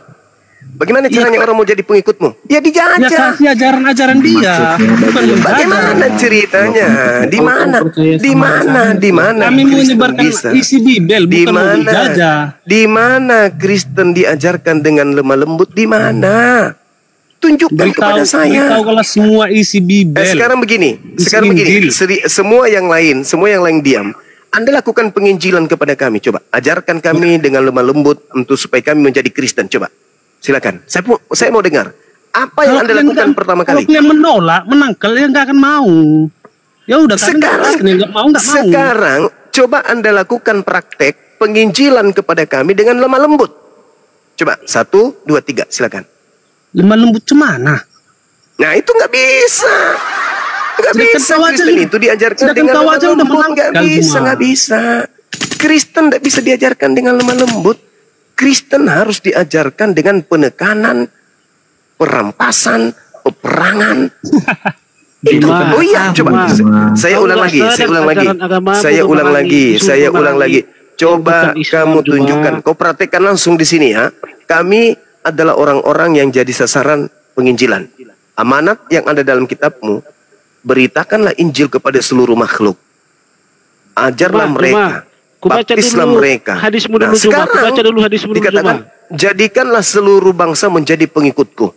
Speaker 1: Bagaimana caranya orang mau jadi pengikutmu? Ya
Speaker 5: Ya
Speaker 1: dijajah.
Speaker 5: kasih ajaran-ajaran dia. Bukan menjajah.
Speaker 1: Bagaimana ceritanya? Di mana? Di mana? Di mana?
Speaker 5: Kami mau
Speaker 1: Kristen
Speaker 5: menyebarkan
Speaker 1: bisa?
Speaker 5: isi Bible,
Speaker 1: Di
Speaker 5: bukan mau
Speaker 1: mana?
Speaker 5: dijajah.
Speaker 1: Di mana Kristen diajarkan dengan lemah lembut? Di mana? Tunjukkan kepada saya.
Speaker 5: Beritahulah semua isi Bible.
Speaker 1: Sekarang begini,
Speaker 5: Injil.
Speaker 1: semua yang lain diam. Anda lakukan penginjilan kepada kami. Coba ajarkan kami dengan lemah lembut untuk supaya kami menjadi Kristen. Coba, silakan. Saya mau dengar. Apa yang Anda lakukan pertama kali?
Speaker 5: Kalau kalian menolak, menangkal, ya nggak akan mau. Ya udah,
Speaker 1: Sekarang,
Speaker 5: nggak mau.
Speaker 1: sekarang coba Anda lakukan praktek penginjilan kepada kami dengan lemah lembut. Coba 1, 2, 3, silakan.
Speaker 5: Lemah lembut cemana?
Speaker 1: Nah itu nggak bisa. Nggak
Speaker 5: Sedangkan
Speaker 1: bisa
Speaker 5: kau aja
Speaker 1: Kristen
Speaker 5: nih-
Speaker 1: itu diajarkan
Speaker 5: sedangkan
Speaker 1: dengan
Speaker 5: kau
Speaker 1: lemah
Speaker 5: aja udah
Speaker 1: lembut. Nggak
Speaker 5: menangkal
Speaker 1: bisa,
Speaker 5: cuma.
Speaker 1: nggak bisa. Kristen nggak bisa diajarkan dengan lemah lembut. Kristen harus diajarkan dengan penekanan, perampasan, peperangan. Itu. Oh iya, coba. Saya ulang lagi. Saya ulang lagi. Coba kamu tunjukkan. Kau praktekkan langsung di sini ya. Kami adalah orang-orang yang jadi sasaran penginjilan. Amanat yang ada dalam kitabmu, beritakanlah Injil kepada seluruh makhluk. Ajarlah mereka, baptislah mereka.
Speaker 7: Hadismu dulu,
Speaker 1: Nah, sekarang
Speaker 7: Aku baca dulu hadismu dulu,
Speaker 1: dikatakan, jadikanlah seluruh bangsa menjadi pengikutku.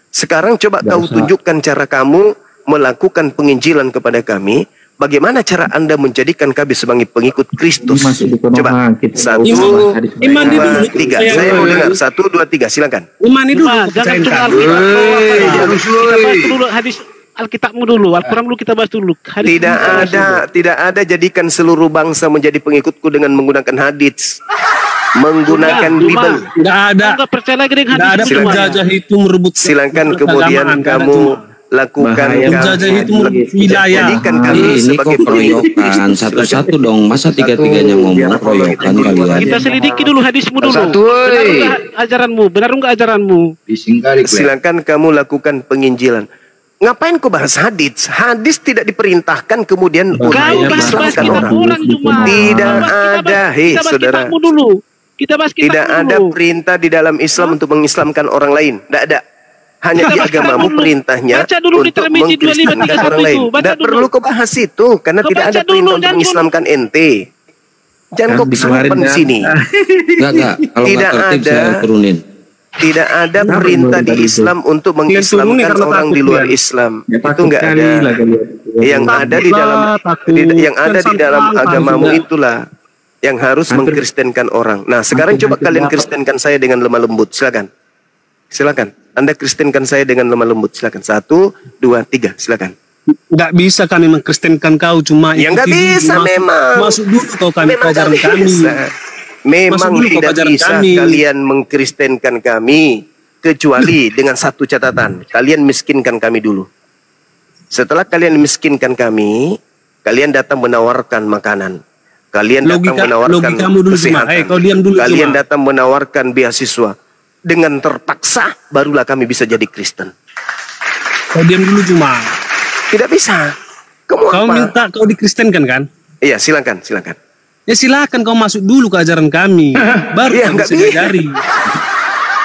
Speaker 1: Sekarang coba kau tunjukkan cara kamu melakukan penginjilan kepada kami. Bagaimana cara Anda menjadikan kami sebagai pengikut Kristus? Coba, 1,
Speaker 5: Iman di
Speaker 1: 2,
Speaker 5: dulu.
Speaker 1: 3. Saya mau dengar. 1, 2, 3. Silakan.
Speaker 5: Imani dulu.
Speaker 7: Jangan
Speaker 5: kepercayaan
Speaker 7: tunggu
Speaker 5: kami.
Speaker 7: Alkitab. Kita bahas dulu hadis Alkitabmu dulu, Al-Quran dulu kita bahas dulu. Hadis
Speaker 1: Tidak
Speaker 7: dulu kita bahas dulu.
Speaker 1: tidak ada jadikan seluruh bangsa menjadi pengikutku dengan menggunakan hadits, menggunakan Bible.
Speaker 5: Nggak ada.
Speaker 7: Kau nggak percaya lagi dengan
Speaker 5: Nggak ada
Speaker 7: hadis cuma.
Speaker 5: penjajah itu merebut.
Speaker 1: Silakan
Speaker 5: keagamaan,
Speaker 1: kemudian
Speaker 5: nggak ada
Speaker 1: kamu
Speaker 5: cuma.
Speaker 1: lakukan
Speaker 5: Penjajah itu merebut wilayah.
Speaker 1: jadikan kami
Speaker 6: Ini
Speaker 1: sebagai
Speaker 6: kok
Speaker 1: pengikut
Speaker 6: keroyokan
Speaker 1: Kristus.
Speaker 6: satu-satu dong. Masa tiga-tiganya ngomong keroyokan kalian?
Speaker 7: Kita selidiki dulu hadismu dulu.
Speaker 3: Satu,
Speaker 7: Benar enggak ajaranmu? Benar enggak ajaranmu?
Speaker 1: Silakan kamu lakukan penginjilan. Ngapain kau bahas hadis? Hadis tidak diperintahkan kemudian untuk
Speaker 7: Kau bahas
Speaker 1: mengislamkan
Speaker 7: kitab
Speaker 1: orang.
Speaker 7: orang cuma.
Speaker 1: Tidak ada, hei
Speaker 7: Kita bahas
Speaker 1: saudara.
Speaker 7: kitabmu dulu. Kita bahas kitabmu
Speaker 1: Tidak ada
Speaker 7: dulu.
Speaker 1: perintah di dalam Islam untuk mengislamkan orang lain. Tidak ada. Hanya di agamamu perintahnya
Speaker 7: Baca dulu di
Speaker 1: untuk
Speaker 7: Tirmidzi 2531
Speaker 1: mengkristenkan orang lain.
Speaker 7: itu. Baca
Speaker 1: Tidak
Speaker 7: dulu.
Speaker 1: perlu kau bahas itu, karena
Speaker 7: Kau
Speaker 1: tidak
Speaker 7: baca
Speaker 1: ada
Speaker 7: dulu,
Speaker 1: perintah untuk
Speaker 7: jangan
Speaker 1: mengislamkan ente. Jangan kau
Speaker 2: Kan dikeluarin,
Speaker 1: simpan di
Speaker 2: kan?
Speaker 1: sini.
Speaker 6: Enggak. Kalau
Speaker 1: Tidak
Speaker 6: nggak tertib
Speaker 1: ada.
Speaker 6: saya turunin.
Speaker 1: Tidak ada
Speaker 2: Kenapa
Speaker 1: perintah
Speaker 2: baru
Speaker 1: di
Speaker 2: tadi itu?
Speaker 1: Islam untuk
Speaker 5: turunin
Speaker 1: mengislamkan
Speaker 5: karena
Speaker 1: orang
Speaker 5: takut
Speaker 1: di luar
Speaker 5: dia.
Speaker 1: Islam.
Speaker 2: Ya,
Speaker 1: Itu
Speaker 2: takut
Speaker 1: enggak
Speaker 2: kali
Speaker 1: ada.
Speaker 2: lah kalian.
Speaker 1: Yang ada di dalam
Speaker 5: takut.
Speaker 1: yang ada di dalam
Speaker 5: Kan
Speaker 1: agamamu
Speaker 2: sudah.
Speaker 1: itulah yang harus
Speaker 2: Hampir-
Speaker 1: mengkristenkan orang. Nah, sekarang
Speaker 2: hampir
Speaker 1: coba kalian
Speaker 2: dapat.
Speaker 1: kristenkan saya dengan lemah lembut. Silakan. Silakan. Anda kristenkan saya dengan lemah lembut. Silakan. 1, 2, 3. Silakan.
Speaker 5: Nggak bisa kami mengkristenkan kau, cuma
Speaker 1: Ya,
Speaker 5: ikuti
Speaker 1: nggak
Speaker 5: dulu,
Speaker 1: bisa, memang.
Speaker 5: Masuk dulu kau kami
Speaker 1: Memang
Speaker 5: ajaran
Speaker 1: nggak
Speaker 5: kami.
Speaker 1: bisa. Memang
Speaker 5: Masuk dulu ke
Speaker 1: tidak
Speaker 5: ajaran
Speaker 1: bisa
Speaker 5: kami.
Speaker 1: kalian mengkristenkan kami kecuali dengan satu catatan. Kalian miskinkan kami dulu. Setelah kalian miskinkan kami, kalian datang menawarkan makanan. Kalian datang menawarkan
Speaker 5: logikamu dulu cuma.
Speaker 1: kesehatan.
Speaker 5: Kau diam dulu
Speaker 1: Kalian
Speaker 5: cuma.
Speaker 1: datang menawarkan beasiswa. Dengan terpaksa barulah kami bisa jadi Kristen.
Speaker 5: Kau diam dulu cuma.
Speaker 1: Tidak bisa. Kamu
Speaker 5: Kau
Speaker 1: apa?
Speaker 5: minta kau dikristenkan kan?
Speaker 1: Iya, silakan, silakan.
Speaker 5: Ya silakan kau masuk dulu ke ajaran kami. Baru
Speaker 1: Ya,
Speaker 5: kau
Speaker 1: nggak
Speaker 5: bisa
Speaker 1: bisa.
Speaker 5: diajari.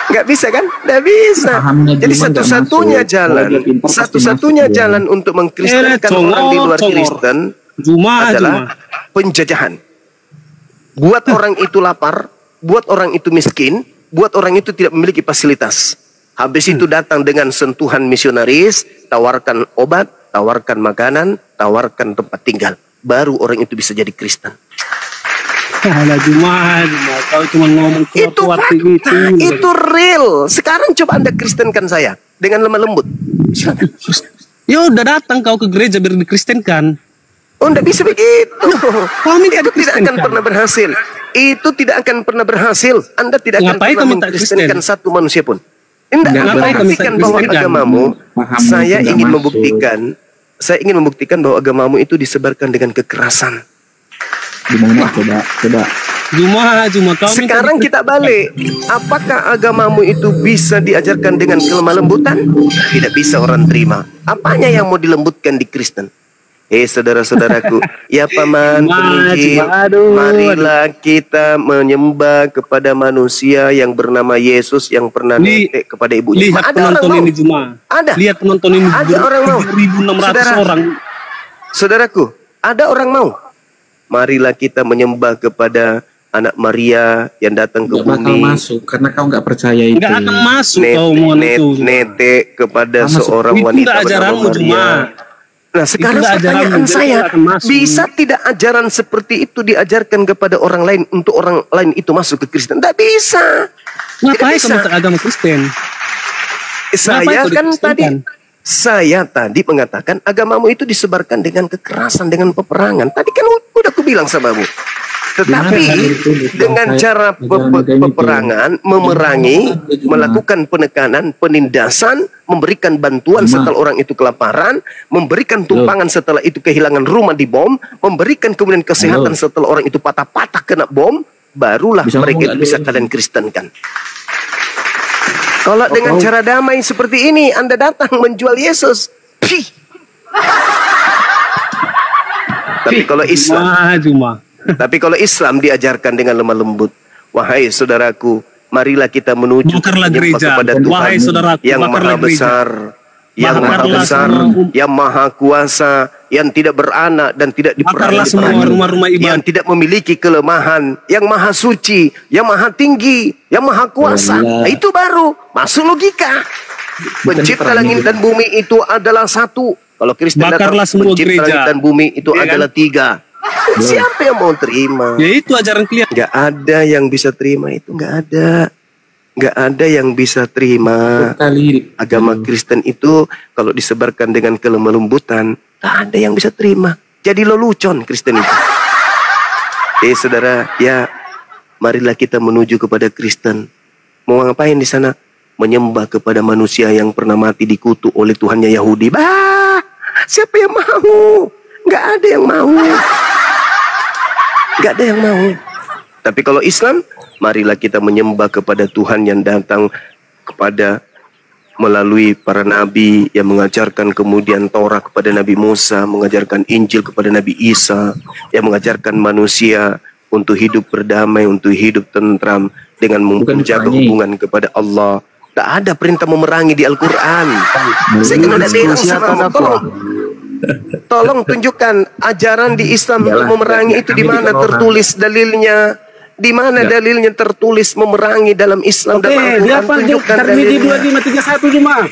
Speaker 1: Nggak bisa kan? Nggak bisa.
Speaker 2: Pahamnya
Speaker 1: Jadi
Speaker 2: Juma nggak
Speaker 1: satu-satunya
Speaker 2: masuk.
Speaker 1: jalan,
Speaker 2: Kalau dia pintar pasti
Speaker 1: satu-satunya
Speaker 2: masuk dia.
Speaker 1: jalan untuk mengkristenkan
Speaker 5: Congor,
Speaker 1: orang di luar
Speaker 5: congor.
Speaker 1: Kristen
Speaker 5: Juma,
Speaker 1: adalah
Speaker 5: Juma.
Speaker 1: penjajahan. Buat orang itu lapar, buat orang itu miskin, buat orang itu tidak memiliki fasilitas. Habis itu datang dengan sentuhan misionaris, tawarkan obat, tawarkan makanan, tawarkan tempat tinggal. Baru orang itu bisa jadi Kristen.
Speaker 5: Alah Juma. Kau cuma ngomong
Speaker 1: Itu
Speaker 5: kuat-kuat
Speaker 1: fakta,
Speaker 5: gitu.
Speaker 1: itu real. Sekarang coba Anda kristenkan saya dengan lemah lembut. Silakan.
Speaker 5: Ya udah datang kau ke gereja biar dikristenkan.
Speaker 1: Oh, enggak bisa begitu.
Speaker 5: Kau minta
Speaker 1: Itu tidak akan
Speaker 5: dikristenkan.
Speaker 1: pernah berhasil. Itu tidak akan pernah berhasil. Anda tidak akan
Speaker 5: Ngapain
Speaker 1: pernah
Speaker 5: kau minta
Speaker 1: mengkristenkan
Speaker 5: Kristen?
Speaker 1: satu manusia pun. Enggak,
Speaker 2: Nggak
Speaker 1: Anda
Speaker 2: berhasil.
Speaker 1: pastikan bahwa
Speaker 5: Kristen kan?
Speaker 1: agamamu,
Speaker 2: Pahammu
Speaker 1: saya
Speaker 2: itu nggak
Speaker 1: ingin
Speaker 2: masuk.
Speaker 1: membuktikan bahwa agamamu itu disebarkan dengan kekerasan.
Speaker 2: Gimana coba
Speaker 5: Juma kau minta
Speaker 1: Sekarang kita balik. Apakah agamamu itu bisa diajarkan dengan kelemah lembutan? Tidak bisa orang terima. Apanya yang mau dilembutkan di Kristen? Saudara-saudaraku, ya paman penginjil,
Speaker 5: aduh.
Speaker 1: marilah kita menyembah kepada manusia yang bernama Yesus yang pernah netek kepada ibunya.
Speaker 5: Lihat
Speaker 1: Ada orang
Speaker 5: penonton
Speaker 1: mau?
Speaker 5: ini Juma.
Speaker 1: Ada.
Speaker 5: Lihat penonton ini.
Speaker 1: Ada orang mau.
Speaker 5: 7.600
Speaker 1: Saudara.
Speaker 5: orang.
Speaker 1: Saudaraku, ada orang mau? Marilah kita menyembah kepada anak Maria yang datang ke
Speaker 2: nggak bakal
Speaker 1: bumi.
Speaker 2: masuk karena kau nggak percaya itu.
Speaker 5: Nggak akan masuk kau omongan itu.
Speaker 1: Nete kepada
Speaker 2: Masuk.
Speaker 1: seorang
Speaker 5: Itu
Speaker 1: wanita
Speaker 5: nggak
Speaker 1: bernama
Speaker 5: ajaranmu,
Speaker 1: Maria.
Speaker 5: Juma.
Speaker 1: Nah, sekarang
Speaker 5: nggak
Speaker 1: pertanyaan
Speaker 5: ajaranmu, jadi
Speaker 1: saya,
Speaker 5: nggak akan masuk.
Speaker 1: bisa tidak ajaran seperti itu diajarkan kepada orang lain untuk orang lain itu masuk ke Kristen? Tidak bisa.
Speaker 5: Ngapain
Speaker 1: Tidak
Speaker 5: kau
Speaker 1: bisa.
Speaker 5: minta agama Kristen?
Speaker 1: Saya
Speaker 5: kau
Speaker 1: kan
Speaker 5: dikristenkan?
Speaker 1: tadi mengatakan agamamu itu disebarkan dengan kekerasan, dengan peperangan. Tadi kan udah aku bilang samamu. Tetapi
Speaker 2: Gimana itu bisa
Speaker 1: dengan
Speaker 2: saya
Speaker 1: cara
Speaker 2: ajaran agama itu?
Speaker 1: peperangan, memerangi,
Speaker 2: Gimana?
Speaker 1: melakukan penekanan, penindasan, memberikan bantuan
Speaker 2: Gimana?
Speaker 1: setelah orang itu kelaparan, memberikan tumpangan setelah itu kehilangan rumah dibom, memberikan kemudian kesehatan
Speaker 2: Halo.
Speaker 1: setelah orang itu patah-patah kena bom, barulah
Speaker 2: Bisa
Speaker 1: mereka
Speaker 2: ngomong
Speaker 1: itu
Speaker 2: nggak
Speaker 1: bisa
Speaker 2: dulu?
Speaker 1: kalian kristenkan. Kalau dengan cara damai seperti ini Anda datang menjual Yesus, Pih. Tapi kalau Islam,
Speaker 5: Juma.
Speaker 1: tapi kalau Islam diajarkan dengan lemah lembut, wahai saudaraku, marilah kita menuju
Speaker 5: Bakarlah
Speaker 1: menyembah
Speaker 5: gereja.
Speaker 1: kepada Tuhan
Speaker 5: Wahai saudaraku,
Speaker 1: yang
Speaker 5: bakarlah
Speaker 1: maha
Speaker 5: gereja.
Speaker 1: besar, yang maha
Speaker 5: Bakarlah
Speaker 1: besar,
Speaker 5: semua-
Speaker 1: yang maha kuasa, yang tidak beranak dan tidak
Speaker 5: Bakarlah semua
Speaker 1: diperangi,
Speaker 5: rumah-rumah ibadah.
Speaker 1: yang tidak memiliki kelemahan, yang maha suci, yang maha tinggi, yang maha kuasa.
Speaker 2: Allah.
Speaker 1: Nah, itu baru masuk logika. Pencipta
Speaker 2: diperangi.
Speaker 1: langit dan bumi itu adalah satu. Kalau Kristen
Speaker 5: Bakarlah
Speaker 1: datang,
Speaker 5: semua
Speaker 1: pencipta
Speaker 5: gereja.
Speaker 1: langit dan bumi itu
Speaker 5: Iya kan?
Speaker 1: adalah tiga. Siapa yang mau terima?
Speaker 5: Ya itu ajaran kalian.
Speaker 1: Nggak ada yang bisa terima itu, nggak ada. Nggak ada yang bisa terima.
Speaker 2: Kali
Speaker 1: Agama Kristen itu kalau disebarkan dengan kelemah lembutan, nggak ada yang bisa terima. Jadi lelucon Kristen itu. Saudara, ya marilah kita menuju kepada Kristen. Mau ngapain di sana? Menyembah kepada manusia yang pernah mati dikutuk oleh Tuhannya Yahudi. Bah, siapa yang mau? Nggak ada yang mau. Nggak ada yang mau. Tapi kalau Islam, marilah kita menyembah kepada Tuhan yang datang kepada melalui para nabi yang mengajarkan kemudian Taurat kepada Nabi Musa, mengajarkan Injil kepada Nabi Isa, yang mengajarkan manusia untuk hidup berdamai, untuk hidup tentram dengan menjaga
Speaker 2: diperangi.
Speaker 1: hubungan kepada Allah, Tak ada perintah memerangi di Al-Quran. Saya kan udah bilang sama, tolong tunjukkan ajaran di Islam untuk memerangi itu di mana tertulis dalilnya. Di mana dalilnya tertulis memerangi dalam Islam dan Al-Quran? Tunjukkan dalilnya.
Speaker 5: 2531 cuma.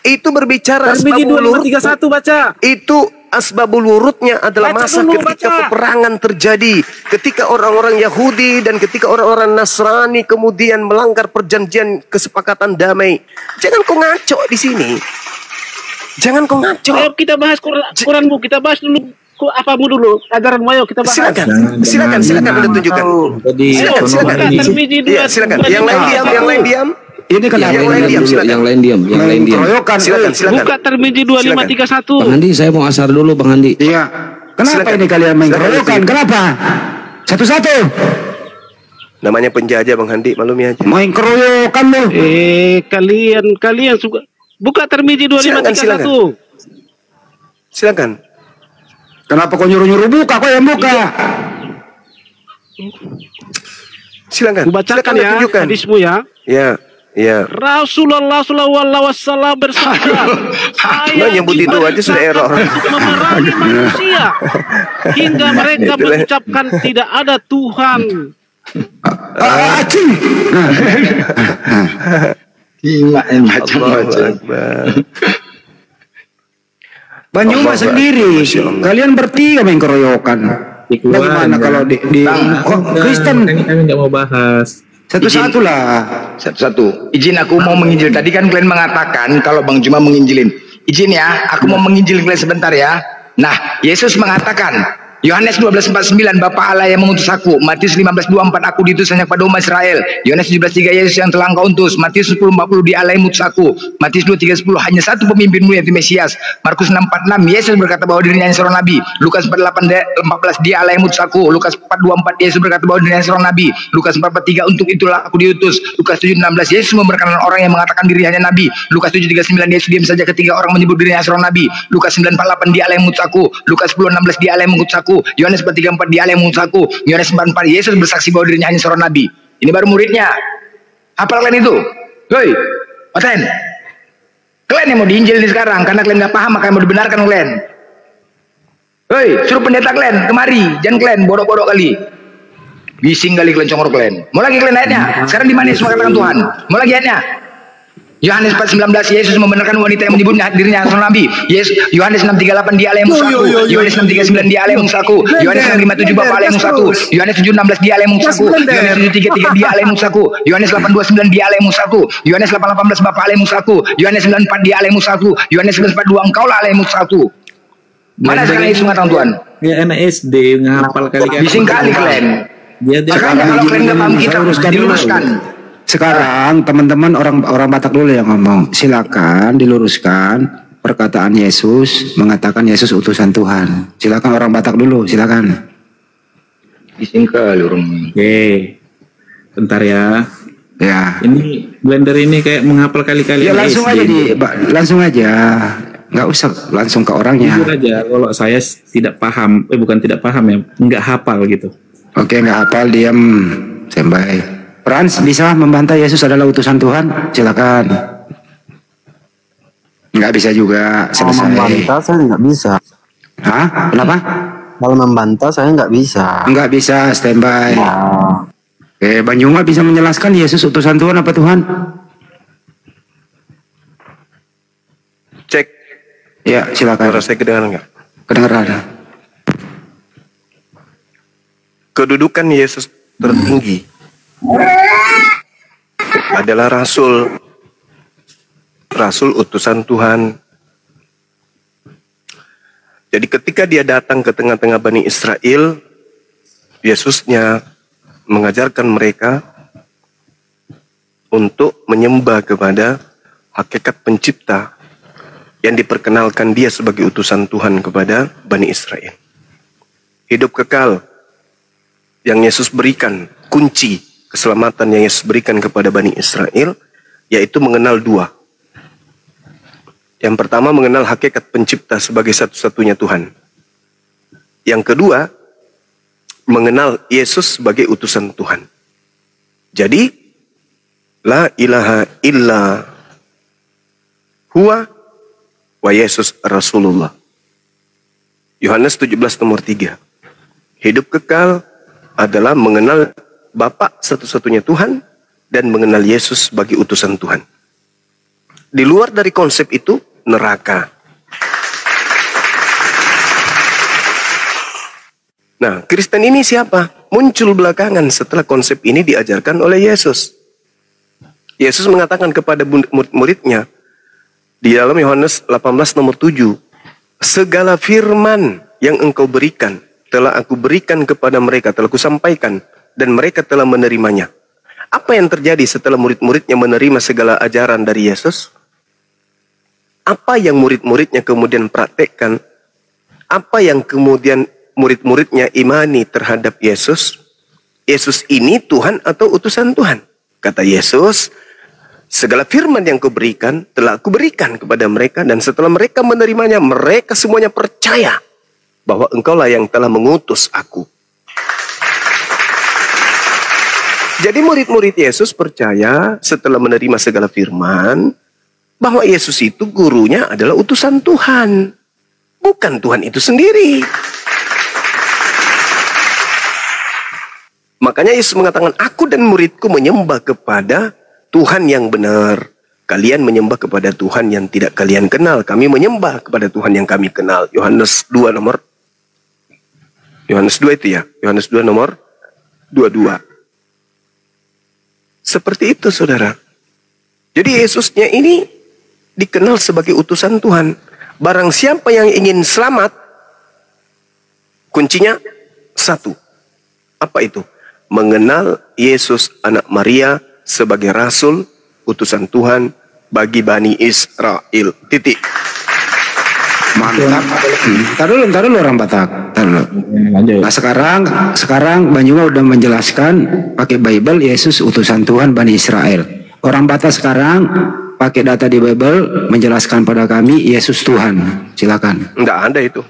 Speaker 1: Itu berbicara
Speaker 5: Termiji
Speaker 1: asbabul wurud.
Speaker 5: 2531 baca.
Speaker 1: Itu asbabul wurudnya adalah
Speaker 5: Baca
Speaker 1: masa
Speaker 5: dulu,
Speaker 1: ketika
Speaker 5: baca.
Speaker 1: peperangan terjadi, ketika orang-orang Yahudi dan ketika orang-orang Nasrani kemudian melanggar perjanjian kesepakatan damai. Jangan kau ngaco di sini. Jangan kau ngaco.
Speaker 7: Ayo kita bahas Quran Bu, kita bahas dulu apamu dulu, ajaran ayo kita bahas.
Speaker 1: Silakan Anda tunjukkan.
Speaker 2: Tadi
Speaker 1: Silakan.
Speaker 7: Termiji
Speaker 1: Iya, silakan. Yang lain diam.
Speaker 3: Ini kan
Speaker 1: Yang lain diam, silakan.
Speaker 6: Yang lain diam.
Speaker 3: keroyokan.
Speaker 1: Silakan.
Speaker 7: Buka Termiji 2531.
Speaker 6: Bang Andi, saya mau asar dulu, Bang Andi.
Speaker 3: Iya. Kenapa
Speaker 1: Silakan.
Speaker 3: ini kalian main
Speaker 1: Silakan,
Speaker 3: keroyokan?
Speaker 1: silakan.
Speaker 3: Kenapa? Satu-satu.
Speaker 1: Namanya penjajah Bang Handi, maklumi aja.
Speaker 3: Main keroyokan lu.
Speaker 7: Kalian suka buka Termiji 2531.
Speaker 1: Silakan.
Speaker 3: Kenapa kau nyuruh-nyuruh buka? Kau yang buka.
Speaker 1: Silakan.
Speaker 7: Kubacakan
Speaker 1: Anda
Speaker 7: ya
Speaker 1: tunjukkan.
Speaker 7: hadismu ya.
Speaker 1: Ya.
Speaker 7: Rasulullah SAW bersabda, saya
Speaker 1: nyebut itu aja sudah error.
Speaker 7: memerangi manusia hingga mereka mengucapkan tidak ada Tuhan.
Speaker 3: Acing.
Speaker 4: Gila yang
Speaker 1: Allahu
Speaker 4: baca-baca.
Speaker 1: Akbar.
Speaker 3: Banyuma
Speaker 1: Allah,
Speaker 3: sendiri.
Speaker 1: Masya Allah.
Speaker 3: Kalian bertiga main keroyokan. Bagaimana kalau di kok Kristen
Speaker 2: kami nggak mau bahas.
Speaker 3: satu-satu lah.
Speaker 4: Satu-satu. Izin aku mau menginjil. Tadi kan kalian mengatakan kalau Bang Juma menginjilin. Izin ya, aku mau menginjil kalian sebentar ya. Nah, Yesus mengatakan, Yohanes 12:49, Bapa Allah yang mengutus aku. Matius 15:24, aku diutus hanya kepada umat Israel. Yohanes 17:3, Yesus yang telah engkau utus. Matius 10:40, Dia Allah yang mengutus aku. Matius 23:10, hanya satu pemimpinmu yaitu Mesias. Markus 6:46, Yesus berkata bahwa dirinya seorang nabi. Lukas 4:14, Dia Allah yang mengutus aku. Lukas 4:24, Yesus berkata bahwa dirinya seorang nabi. Lukas 4:43, untuk itulah aku diutus. Lukas 7:16, Yesus memberkatakan orang yang mengatakan dirinya hanya nabi. Lukas 7:39, Yesus diam saja ketika orang menyebut dirinya seorang nabi. Lukas 9:48, Dia Allah yang mengutus aku. Lukas 10:16, Dia Allah yang mengutus aku. Yohanes 4:34, Dia Allah yang mengutus aku. Yohanes 4:4, Yesus bersaksi bahwa dirinya hanya seorang nabi. Ini baru muridnya. Apa kalian itu? Hei, Oten. Kalian yang mau diinjil ini sekarang karena kalian nggak paham, makanya mau dibenarkan kalian. Hei, suruh pendeta kalian kemari, jangan kalian bodoh-bodoh kali. Bising kali kalian, congor kalian. Mau lagi kalian ayatnya? Sekarang di mana Yesus mengatakan Tuhan? Mau lagi ayatnya? Yohanes 4:19, Yesus membenarkan wanita yang menyebut dirinya seorang nabi. Yohanes 6:38, Dia Allah yang mengutus aku. Yohanes 6:39, Dia Allah yang mengutus aku. Yohanes 6:57, Bapa Allah yang mengutus aku. Yohanes 7:16, Dia Allah yang mengutus aku. Yohanes 7:33, Dia Allah yang mengutus aku. Yohanes 8:29, Dia Allah yang mengutus aku. Yohanes 8:18, Bapa Allah yang mengutus aku. Yohanes 9:4, Dia Allah yang mengutus aku. Yohanes 11:42, Engkaulah Allah yang mengutus aku. Mana sekarang Yesus mengatakan Tuhan?
Speaker 2: Ya anak SD ngapal kali-kali.
Speaker 4: Bising kali kalian.
Speaker 2: Dia
Speaker 4: Sekarang kalau kalian nggak paham kita diluruskan.
Speaker 3: Sekarang teman-teman orang Batak dulu yang ngomong. Silakan diluruskan perkataan Yesus mengatakan Yesus utusan Tuhan. Silakan orang Batak dulu, silakan.
Speaker 4: Bising kali orang.
Speaker 2: Oke. Bentar ya.
Speaker 3: Ya.
Speaker 2: Ini blender ini kayak menghafal kali-kali.
Speaker 3: Ya
Speaker 2: anak
Speaker 3: langsung
Speaker 2: SD.
Speaker 3: aja langsung aja. Nggak usah langsung ke orangnya.
Speaker 2: Jujur aja kalau saya tidak paham, bukan tidak paham ya, nggak hafal gitu.
Speaker 3: Oke, nggak hafal, diam, standby. Frans, bisa membantah Yesus adalah utusan Tuhan? Silakan. Nggak bisa juga,
Speaker 8: Kalau
Speaker 3: selesai.
Speaker 8: membantah saya nggak bisa.
Speaker 3: Hah? Kenapa?
Speaker 8: Kalau membantah saya nggak bisa.
Speaker 3: Nggak bisa, standby.
Speaker 8: Nah,
Speaker 3: Oke, Bang Juma bisa menjelaskan Yesus utusan Tuhan apa Tuhan?
Speaker 1: Cek.
Speaker 3: Ya, silakan.
Speaker 1: Suara saya kedengaran nggak?
Speaker 3: Kedengeran.
Speaker 1: Kedudukan Yesus tertinggi adalah Rasul utusan Tuhan. Jadi ketika dia datang ke tengah-tengah Bani Israel, Yesusnya mengajarkan mereka untuk menyembah kepada hakikat pencipta yang diperkenalkan dia sebagai utusan Tuhan kepada Bani Israel. Hidup kekal yang Yesus berikan, kunci keselamatan yang Yesus berikan kepada Bani Israel, yaitu mengenal dua. Yang pertama mengenal hakikat pencipta sebagai satu-satunya Tuhan. Yang kedua, mengenal Yesus sebagai utusan Tuhan. Jadi, La ilaha illa huwa wa Yesus Rasulullah. Yohanes 17 nomor 3. Hidup kekal adalah mengenal Bapa satu-satunya Tuhan dan mengenal Yesus sebagai utusan Tuhan. Di luar dari konsep itu, neraka. Nah, Kristen ini siapa? Muncul belakangan setelah konsep ini diajarkan oleh Yesus. Yesus mengatakan kepada murid-muridnya di dalam Yohanes 18 nomor 7, segala firman yang engkau berikan telah aku berikan kepada mereka, telah aku sampaikan, dan mereka telah menerimanya. Apa yang terjadi setelah murid-muridnya menerima segala ajaran dari Yesus? Apa yang murid-muridnya kemudian praktekkan? Apa yang kemudian murid-muridnya imani terhadap Yesus? Yesus ini Tuhan atau utusan Tuhan? Kata Yesus, segala firman yang kau berikan telah aku berikan kepada mereka, dan setelah mereka menerimanya, mereka semuanya percaya bahwa engkaulah yang telah mengutus aku. Jadi murid-murid Yesus percaya setelah menerima segala firman bahwa Yesus itu gurunya adalah utusan Tuhan, bukan Tuhan itu sendiri. Makanya Yesus mengatakan, aku dan muridku menyembah kepada Tuhan yang benar. Kalian menyembah kepada Tuhan yang tidak kalian kenal. Kami menyembah kepada Tuhan yang kami kenal. Yohanes 2 itu ya. Yohanes 2 nomor 22. Seperti itu, saudara. Jadi Yesusnya ini dikenal sebagai utusan Tuhan. Barang siapa yang ingin selamat, kuncinya satu. Apa itu? Mengenal Yesus anak Maria sebagai rasul, utusan Tuhan bagi Bani Israel. Titik.
Speaker 3: Mantap. Ntar dulu orang Batak. Ntar dulu.
Speaker 2: Lanjut.
Speaker 3: Nah sekarang Bang Juma udah menjelaskan pakai Bible Yesus utusan Tuhan Bani Israel. Orang Batak sekarang pakai data di Bible menjelaskan pada kami Yesus Tuhan. Silakan.
Speaker 1: Enggak ada itu.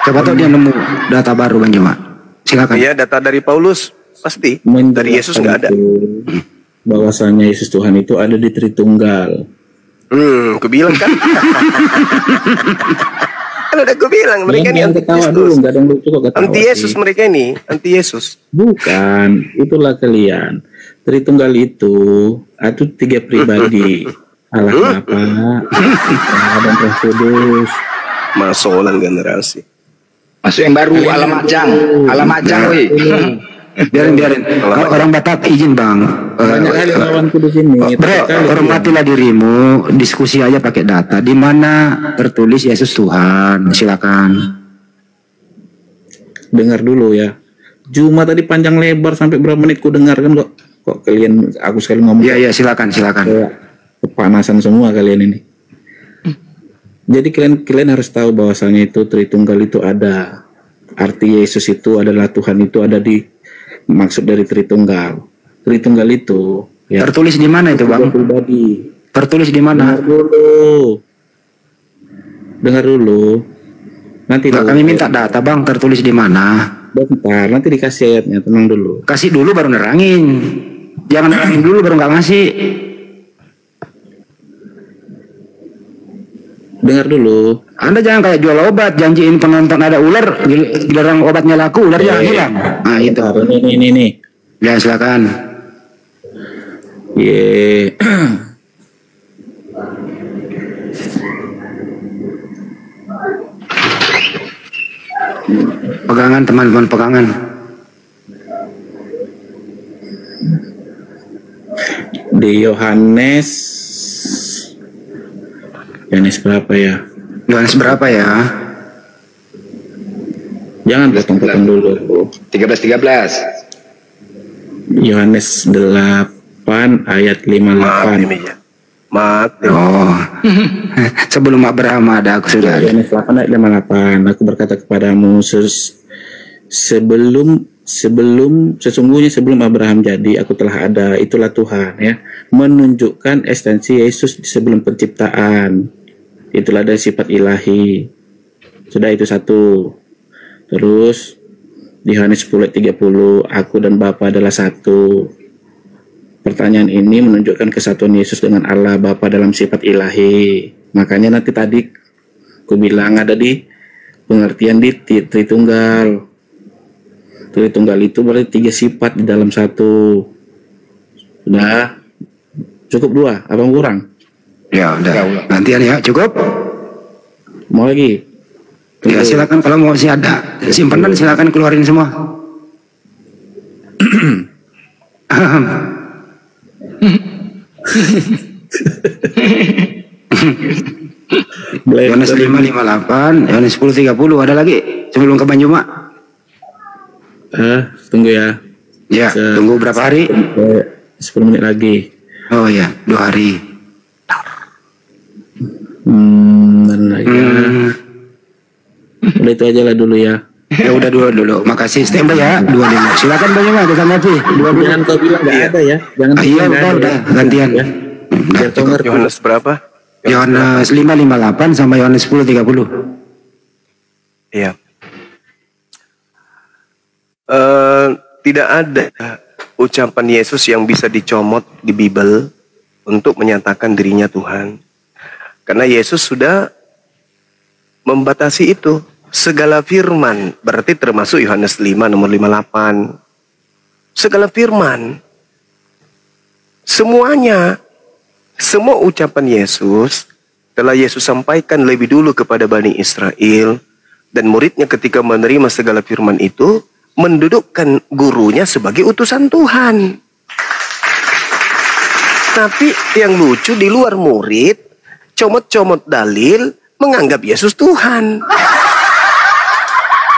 Speaker 3: Coba tuh dia nemu data baru Bang Juma. Silakan.
Speaker 1: Iya, data dari Paulus pasti. Dari Yesus enggak ada.
Speaker 2: Bahwasanya Yesus Tuhan itu ada di Tritunggal.
Speaker 1: Aku bilang kan. Kan udah gue bilang mereka ini anti
Speaker 2: ketawa dulu, nggak ada yang lucu kok ketawa.
Speaker 1: Anti Yesus mereka ini, anti Yesus.
Speaker 2: Bukan, itulah kalian. Tritunggal itu 3 pribadi. Allah Bapa, dan Roh Kudus.
Speaker 1: Masolan generasi.
Speaker 4: Masuk yang baru, alamajang, woi.
Speaker 3: Biarin. Kalau orang Batak izin Bang.
Speaker 2: Banyak kali lawanku di sini.
Speaker 3: Hormatilah dirimu, diskusi aja pakai data. Di mana tertulis Yesus Tuhan? Silakan.
Speaker 2: Dengar dulu ya. Juma tadi panjang lebar sampai berapa menit ku dengar kan kok kalian aku sekali ngomong.
Speaker 3: Iya silakan.
Speaker 2: Kepanasan semua kalian ini. Jadi kalian harus tahu bahwasanya itu Tritunggal itu ada. Arti Yesus itu adalah Tuhan itu ada di maksud dari Tritunggal. Tritunggal itu ya,
Speaker 3: tertulis di mana itu Bang?
Speaker 2: Pribadi.
Speaker 3: Tertulis di mana?
Speaker 2: Dengar dulu. Nanti
Speaker 3: kami minta data Bang, tertulis di mana?
Speaker 2: Bentar, nanti dikasih ayatnya, tenang dulu.
Speaker 3: Kasih dulu baru nerangin. Jangan nerangin dulu baru nggak ngasih.
Speaker 2: Dengar dulu.
Speaker 3: Anda jangan kayak jual obat, janjiin penonton ada ular, giliran obatnya laku, ular jangan hilang. Nah itu.
Speaker 2: Ini.
Speaker 3: Ya silakan. Pegangan teman-teman, pegangan.
Speaker 2: Di Yohanes berapa ya?
Speaker 3: Yohanes berapa ya?
Speaker 2: Jangan potong-potong dulu.
Speaker 4: 13.
Speaker 2: Yohanes 8 ayat 58.
Speaker 3: Oh. Sebelum Abraham ada aku sudah.
Speaker 2: Yohanes 8 ayat 58. Aku berkata kepadamu sesungguhnya sebelum Abraham jadi aku telah ada. Itulah Tuhan ya. Menunjukkan esensi Yesus sebelum penciptaan. Itulah dari sifat ilahi. Sudah itu satu. Terus di Yohanes 10:30 aku dan Bapa adalah satu. Pertanyaan ini menunjukkan kesatuan Yesus dengan Allah Bapa dalam sifat ilahi. Makanya nanti tadi aku bilang ada di pengertian di Tritunggal. Tritunggal itu berarti 3 sifat di dalam satu. Sudah cukup 2, apa kurang?
Speaker 3: Ya udah. Gantian ya, cukup.
Speaker 2: Mau lagi?
Speaker 3: Ya silakan kalau mau, masih ada simpanan silakan keluarin semua. Yohanes 5:58, Yohanes 10:30, ada lagi sebelum ke Banjuma?
Speaker 2: Tunggu ya.
Speaker 3: Ya, tunggu berapa hari?
Speaker 2: 10 menit lagi.
Speaker 3: Oh ya, 2 hari.
Speaker 2: Dan lagi. Udah itu aja lah dulu ya.
Speaker 3: Ya udah dulu. Makasih, standby ya. 25. Silakan Banjuma, ditanggapi.
Speaker 2: Jangan kau bilang nggak ada ya. Jangan.
Speaker 3: Iya udah gantian ya.
Speaker 2: Biar kau ngerti.
Speaker 1: Yohanes berapa?
Speaker 3: Yohanes 5:58 sama Yohanes 10:30.
Speaker 1: Iya. Tidak ada ucapan Yesus yang bisa dicomot di Bible untuk menyatakan dirinya Tuhan. Karena Yesus sudah membatasi itu. Segala firman, berarti termasuk Yohanes 5 nomor 58. Segala firman, semuanya, semua ucapan Yesus telah Yesus sampaikan lebih dulu kepada Bani Israel, dan muridnya ketika menerima segala firman itu mendudukkan gurunya sebagai utusan Tuhan. Tapi yang lucu, di luar murid comot-comot dalil menganggap Yesus Tuhan.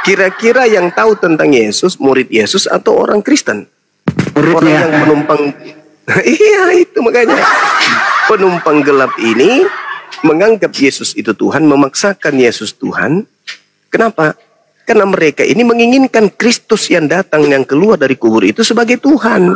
Speaker 1: Kira-kira yang tahu tentang Yesus murid Yesus atau orang Kristen? Orang yang penumpang. Iya, itu makanya penumpang gelap ini menganggap Yesus itu Tuhan, memaksakan Yesus Tuhan. Kenapa? Karena mereka ini menginginkan Kristus yang datang, yang keluar dari kubur itu sebagai Tuhan.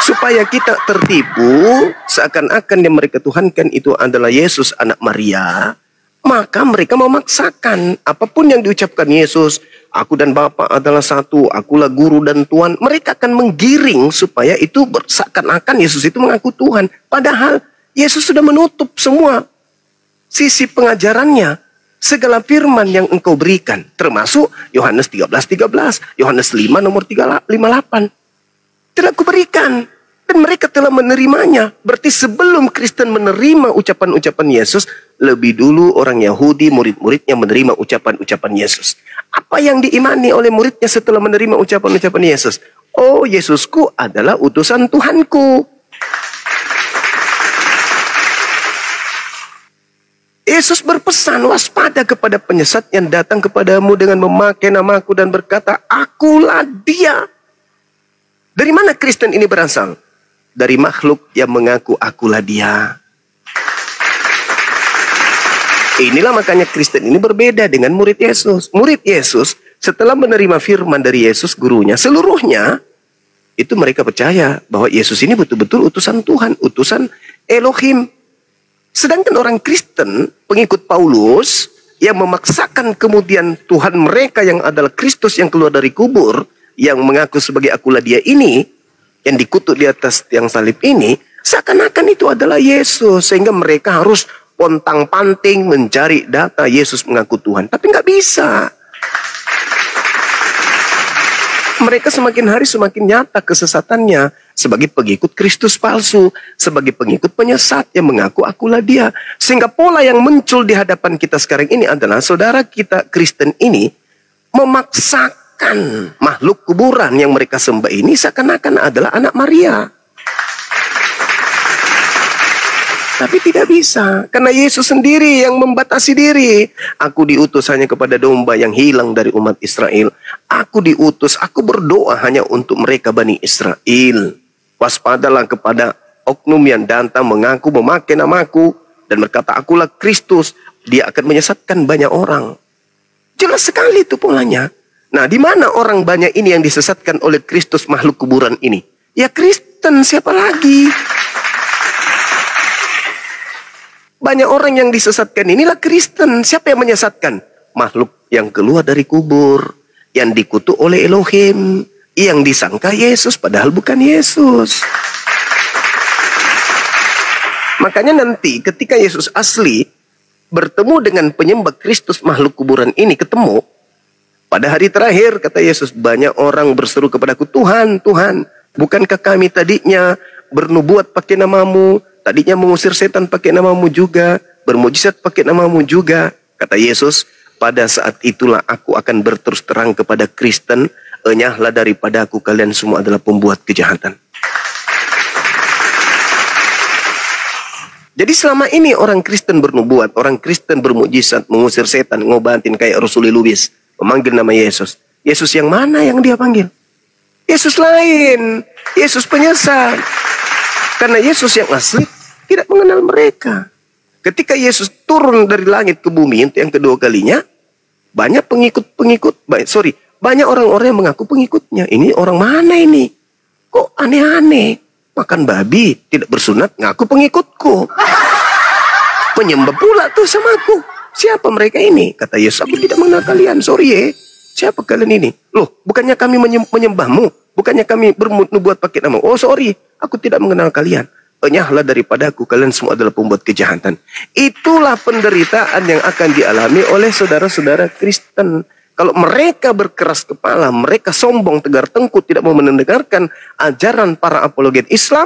Speaker 1: Supaya kita tertipu, seakan-akan yang mereka tuhankan itu adalah Yesus anak Maria. Maka mereka memaksakan apapun yang diucapkan Yesus. Aku dan Bapa adalah satu, akulah guru dan Tuhan. Mereka akan menggiring supaya itu seakan-akan Yesus itu mengaku Tuhan. Padahal Yesus sudah menutup semua sisi pengajarannya. Segala firman yang engkau berikan, termasuk Yohanes 13:13, Yohanes 5 nomor 58, telah kuberikan. Dan mereka telah menerimanya. Berarti sebelum Kristen menerima ucapan-ucapan Yesus, lebih dulu orang Yahudi, murid-muridnya menerima ucapan-ucapan Yesus. Apa yang diimani oleh muridnya setelah menerima ucapan-ucapan Yesus? Oh, Yesusku adalah utusan Tuhanku. Yesus berpesan, waspada kepada penyesat yang datang kepadamu dengan memakai namaku dan berkata, akulah dia. Dari mana Kristen ini berasal? Dari makhluk yang mengaku akulah dia. Inilah makanya Kristen ini berbeda dengan murid Yesus. Murid Yesus setelah menerima firman dari Yesus gurunya, seluruhnya itu mereka percaya bahwa Yesus ini betul-betul utusan Tuhan, utusan Elohim. Sedangkan orang Kristen, pengikut Paulus, yang memaksakan kemudian Tuhan mereka yang adalah Kristus yang keluar dari kubur, yang mengaku sebagai akulah dia ini, yang dikutuk di atas tiang salib ini, seakan-akan itu adalah Yesus. Sehingga mereka harus pontang-panting mencari data Yesus mengaku Tuhan. Tapi nggak bisa. Mereka semakin hari semakin nyata kesesatannya. Sebagai pengikut Kristus palsu. Sebagai pengikut penyesat yang mengaku akulah dia. Sehingga pola yang muncul di hadapan kita sekarang ini adalah saudara kita Kristen ini memaksakan makhluk kuburan yang mereka sembah ini seakan-akan adalah anak Maria. Tapi tidak bisa, karena Yesus sendiri yang membatasi diri. Aku diutus hanya kepada domba yang hilang dari umat Israel. Aku diutus, aku berdoa hanya untuk mereka Bani Israel. Waspadalah kepada oknum yang datang mengaku memakai namaku dan berkata akulah Kristus. Dia akan menyesatkan banyak orang. Jelas sekali itu polanya. Nah, di mana orang banyak ini yang disesatkan oleh Kristus makhluk kuburan ini? Ya Kristen, siapa lagi? Banyak orang yang disesatkan inilah Kristen. Siapa yang menyesatkan? Makhluk yang keluar dari kubur, yang dikutuk oleh Elohim, yang disangka Yesus padahal bukan Yesus. Makanya nanti ketika Yesus asli bertemu dengan penyembah Kristus makhluk kuburan ini ketemu, pada hari terakhir kata Yesus, banyak orang berseru kepadaku, Tuhan, Tuhan, bukankah kami tadinya bernubuat pakai namamu, tadinya mengusir setan pakai namamu juga, bermujizat pakai namamu juga. Kata Yesus, pada saat itulah aku akan berterus terang kepada Kristen, enyahlah daripada aku, kalian semua adalah pembuat kejahatan. Jadi selama ini orang Kristen bernubuat, orang Kristen bermujizat, mengusir setan, ngobatin kayak Rasul Lubis, memanggil nama Yesus. Yesus yang mana yang dia panggil? Yesus lain. Yesus penyesat. Karena Yesus yang asli tidak mengenal mereka. Ketika Yesus turun dari langit ke bumi untuk yang kedua kalinya, banyak banyak orang-orang yang mengaku pengikutnya. Ini orang mana ini? Kok aneh-aneh? Makan babi, tidak bersunat, ngaku pengikutku. Penyembah pula tuh sama aku. Siapa mereka ini? Kata Yesus, aku tidak mengenal kalian, sorry ya. Siapa kalian ini? Loh, bukannya kami menyembahmu? Bukannya kami bernubuat pakai nama? Oh sorry, aku tidak mengenal kalian. Enyahlah daripadaku, kalian semua adalah pembuat kejahatan. Itulah penderitaan yang akan dialami oleh saudara-saudara Kristen. Kalau mereka berkeras kepala, mereka sombong, tegar tengkuk, tidak mau mendengarkan ajaran para apologet Islam,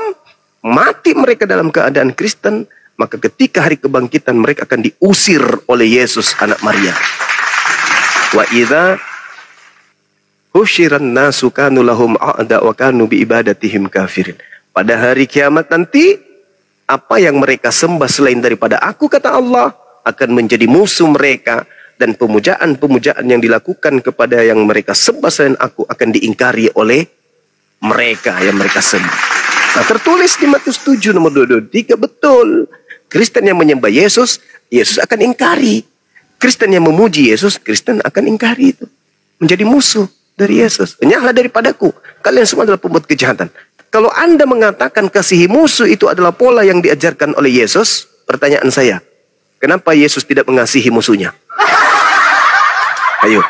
Speaker 1: mati mereka dalam keadaan Kristen, maka ketika hari kebangkitan mereka akan diusir oleh Yesus anak Maria. Wa idza husyiran nasu kanu lahum a'da wa kanu bi ibadatihim kafirin. Pada hari kiamat nanti, apa yang mereka sembah selain daripada aku, kata Allah, akan menjadi musuh mereka. Dan pemujaan-pemujaan yang dilakukan kepada yang mereka sembah selain aku akan diingkari oleh mereka yang mereka sembah. Nah, tertulis di Matius 7 nomor 223, betul. Kristen yang menyembah Yesus, Yesus akan ingkari. Kristen yang memuji Yesus, Kristen akan ingkari itu. Menjadi musuh dari Yesus. Enyahlah daripadaku, kalian semua adalah pembuat kejahatan. Kalau Anda mengatakan kasihi musuh itu adalah pola yang diajarkan oleh Yesus, pertanyaan saya, kenapa Yesus tidak mengasihi musuhnya? Ayo.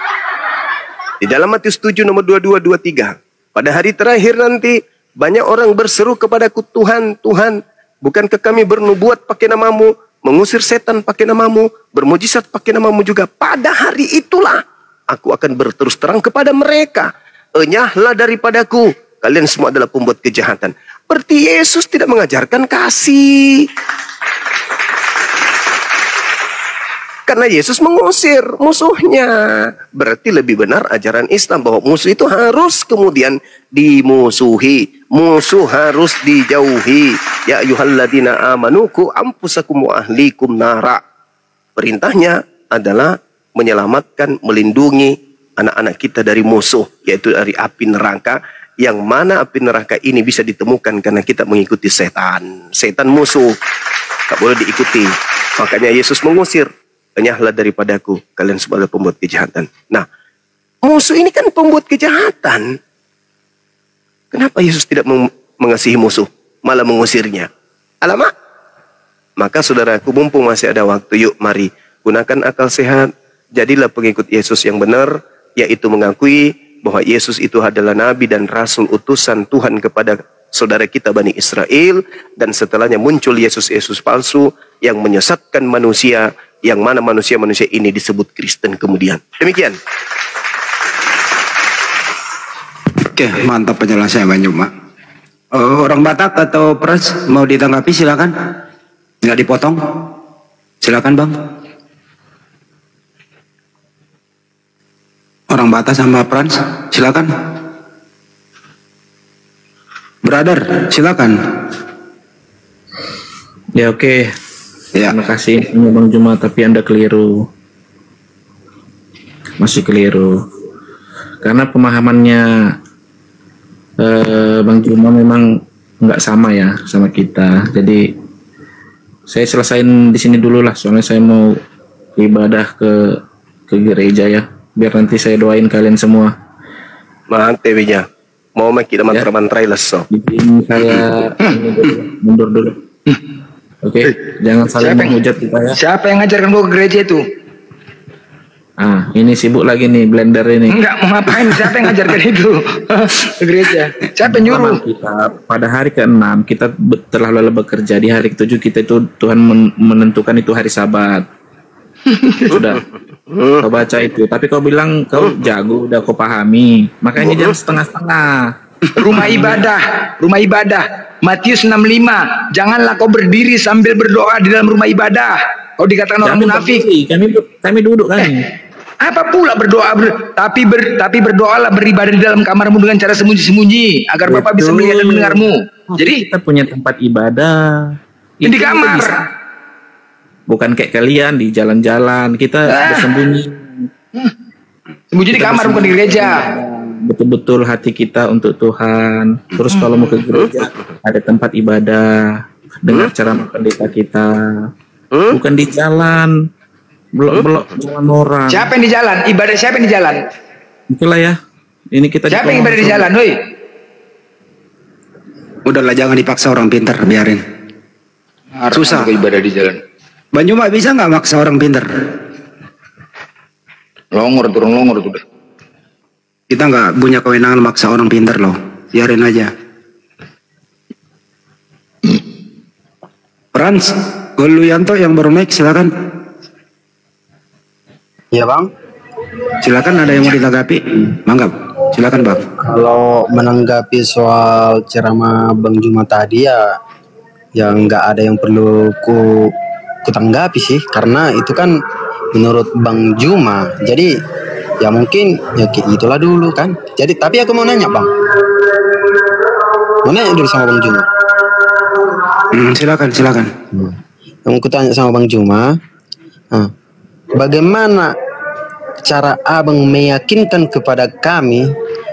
Speaker 1: Di dalam Matius 7 nomor 22-23. Pada hari terakhir nanti, banyak orang berseru kepadaku, Tuhan, Tuhan, bukankah kami bernubuat pakai namamu, mengusir setan pakai namamu, bermujizat pakai namamu juga. Pada hari itulah, aku akan berterus terang kepada mereka. Enyahlah daripadaku, kalian semua adalah pembuat kejahatan. Berarti Yesus tidak mengajarkan kasih. Karena Yesus mengusir musuhnya. Berarti lebih benar ajaran Islam bahwa musuh itu harus kemudian dimusuhi. Musuh harus dijauhi. Ya ayyuhalladzina amanu qu anfusakum wa ahlikum nara. Perintahnya adalah menyelamatkan, melindungi anak-anak kita dari musuh, yaitu dari api neraka. Yang mana api neraka ini bisa ditemukan karena kita mengikuti setan. Setan musuh, tak boleh diikuti. Makanya Yesus mengusir. Enyahlah daripadaku, kalian semua adalah pembuat kejahatan. Nah, musuh ini kan pembuat kejahatan. Kenapa Yesus tidak mengasihi musuh, malah mengusirnya? Alamak. Maka saudaraku, mumpung masih ada waktu, yuk mari gunakan akal sehat. Jadilah pengikut Yesus yang benar, yaitu mengakui bahwa Yesus itu adalah nabi dan rasul utusan Tuhan kepada saudara kita Bani Israel. Dan setelahnya muncul Yesus-Yesus palsu yang menyesatkan manusia, yang mana manusia-manusia ini disebut Kristen kemudian. Demikian.
Speaker 3: Oke, mantap penjelasannya Bang Juma. Orang Batak atau Pras mau ditanggapi silakan. Nggak dipotong. Silakan Bang. Orang Batak sama Pras, silakan. Brother, silakan.
Speaker 2: Ya oke.
Speaker 3: Ya.
Speaker 2: Terima kasih Bang Juma, tapi Anda keliru. Masih keliru. Karena pemahamannya Bang Juma memang nggak sama ya sama kita. Jadi saya selesain di sini dulu lah, soalnya saya mau ibadah ke gereja ya. Biar nanti saya doain kalian semua.
Speaker 1: Mantap mau kita mantra-mantrai leso.
Speaker 2: Jadi saya mundur dulu. Oke, jangan saling menghujat kita ya.
Speaker 4: Siapa yang ngajarkan gua ke gereja itu?
Speaker 2: Ah, ini sibuk lagi nih blender ini.
Speaker 4: Enggak, mau ngapain? Siapa yang ngajarkan itu? Ke gereja. Siapa yang nyuruh?
Speaker 2: Kita pada hari ke-6 kita telah lelah bekerja. Di hari ke-7 kita itu Tuhan menentukan itu hari Sabat. Sudah. Kau baca itu. Tapi kau bilang kau jago, udah kau pahami. Makanya jangan setengah-setengah.
Speaker 4: Rumah ibadah. Matius 65. Janganlah kau berdiri sambil berdoa di dalam rumah ibadah. Kau dikatakan orang munafik.
Speaker 2: Kami duduk kan.
Speaker 4: Apa pula berdoa tapi berdoalah, beribadah di dalam kamarmu dengan cara sembunyi-sembunyi agar Bapa bisa melihat dan mendengarmu. Jadi
Speaker 2: kita punya tempat ibadah
Speaker 4: di kamar.
Speaker 2: Bukan kayak kalian di jalan-jalan, kita bersembunyi.
Speaker 4: Sembunyi di kamar, bukan di gereja.
Speaker 2: Betul-betul hati kita untuk Tuhan. Terus kalau mau ke gereja ada tempat ibadah, dengar cara pendeta kita. Bukan di jalan, belok jalan orang.
Speaker 4: Siapa yang di jalan? Ibadah siapa yang di jalan?
Speaker 2: Itulah ya. Ini kita.
Speaker 4: Siapa yang ibadah di jalan, woi?
Speaker 3: Udahlah, jangan dipaksa orang pintar, biarin. Susah
Speaker 4: ibadah di jalan.
Speaker 3: Bang Juma bisa nggak maksa orang pintar?
Speaker 4: Turun longor tuh.
Speaker 3: Kita nggak punya kewenangan maksa orang pintar loh. Biarin aja. Frans, Goluyanto yang baru naik, silakan.
Speaker 8: Iya bang.
Speaker 3: Silakan, ada yang mau ditanggapi? Mangga, silakan bang.
Speaker 8: Kalau menanggapi soal ceramah Bang Juma tadi ya, yang nggak ada yang perlu ku tanggapi sih, karena itu kan menurut Bang Juma. Jadi ya mungkin ya itulah dulu kan. Jadi tapi aku mau nanya bang, mau nanya dulu sama Bang Juma.
Speaker 3: Silakan.
Speaker 8: Yang aku tanya sama Bang Juma, bagaimana cara abang meyakinkan kepada kami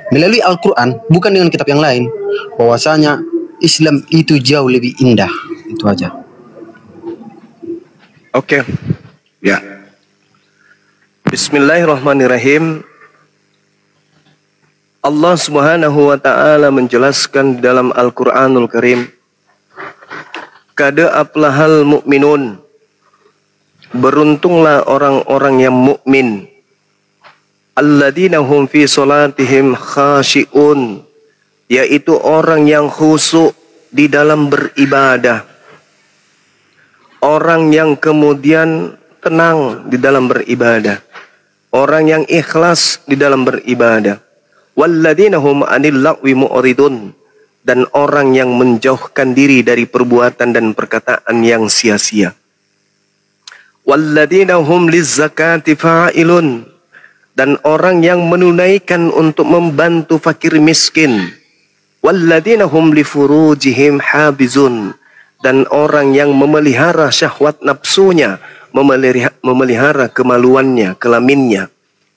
Speaker 8: melalui Al-Quran, bukan dengan kitab yang lain, bahwasanya Islam itu jauh lebih indah? Itu aja.
Speaker 1: Oke.
Speaker 3: Ya.
Speaker 1: Bismillahirrahmanirrahim. Allah Subhanahu wa taala menjelaskan di dalam Al-Qur'anul Karim, "Qad aflahal mu'minun." Beruntunglah orang-orang yang mukmin. Alladzina hum fi salatihim khashi'un, yaitu orang yang khusyuk di dalam beribadah. Orang yang kemudian tenang di dalam beribadah. Orang yang ikhlas di dalam beribadah. Walladzina hum 'anil lagwi mu'ridun, dan orang yang menjauhkan diri dari perbuatan dan perkataan yang sia-sia. Walladzina hum lizzakati fa'ilun, dan orang yang menunaikan untuk membantu fakir miskin. Walladzina hum li furujihim habizun, dan orang yang memelihara syahwat nafsunya, memelihara kemaluannya, kelaminnya.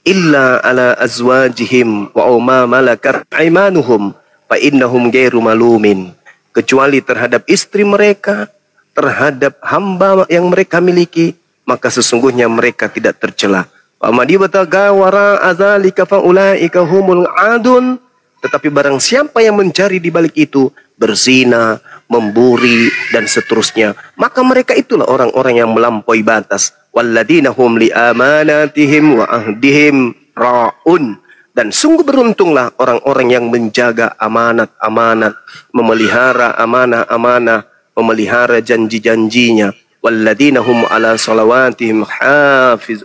Speaker 1: Illa ala azwajihim wa ma malakat aimanuhum fa innahum ghairu malumin, kecuali terhadap istri mereka, terhadap hamba yang mereka miliki, maka sesungguhnya mereka tidak tercela. Wa madibataga wara azalika fa ulaika humul adun, tetapi barang siapa yang mencari di balik itu, berzina, memburi dan seterusnya, maka mereka itulah orang-orang yang melampaui batas. Walladzina hum li amanatihim wa ahdihim ra'un, dan sungguh beruntunglah orang-orang yang menjaga amanat-amanat, memelihara amanah-amanah, memelihara janji-janjinya. Walladzina hum ala salawatihim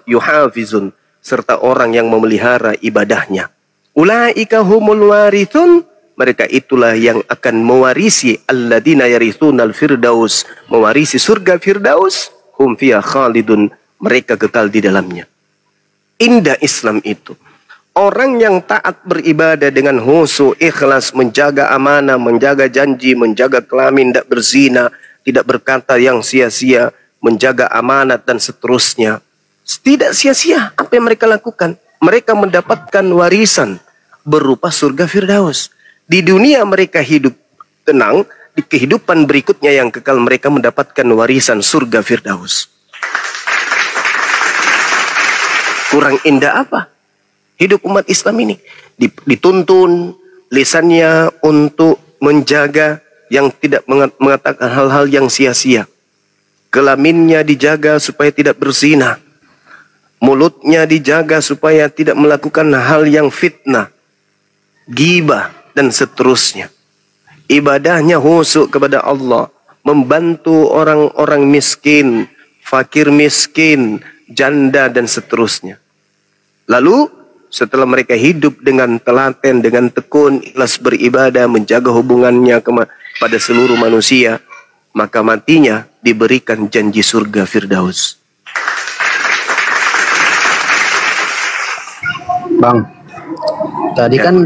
Speaker 1: yuhafizun, serta orang yang memelihara ibadahnya. Ulaika humul warithun, mereka itulah yang akan mewarisi, alladzina yarithunal firdaus, mewarisi surga firdaus, hum fiha khalidun, mereka kekal di dalamnya. Indah Islam itu. Orang yang taat beribadah dengan khusyuk, ikhlas, menjaga amanah, menjaga janji, menjaga kelamin, tidak berzina, tidak berkata yang sia-sia, menjaga amanat dan seterusnya. Tidak sia-sia apa yang mereka lakukan. Mereka mendapatkan warisan berupa surga firdaus. Di dunia mereka hidup tenang, di kehidupan berikutnya yang kekal mereka mendapatkan warisan surga firdaus. Kurang indah apa hidup umat Islam ini? Dituntun lisannya untuk menjaga yang tidak mengatakan hal-hal yang sia-sia. Kelaminnya dijaga supaya tidak berzina. Mulutnya dijaga supaya tidak melakukan hal yang fitnah, ghibah, dan seterusnya. Ibadahnya khusyuk kepada Allah, membantu orang-orang miskin, fakir miskin, janda, dan seterusnya. Lalu setelah mereka hidup dengan telaten, dengan tekun, ikhlas beribadah, menjaga hubungannya pada seluruh manusia, maka matinya diberikan janji surga Firdaus.
Speaker 8: Bang, tadi kan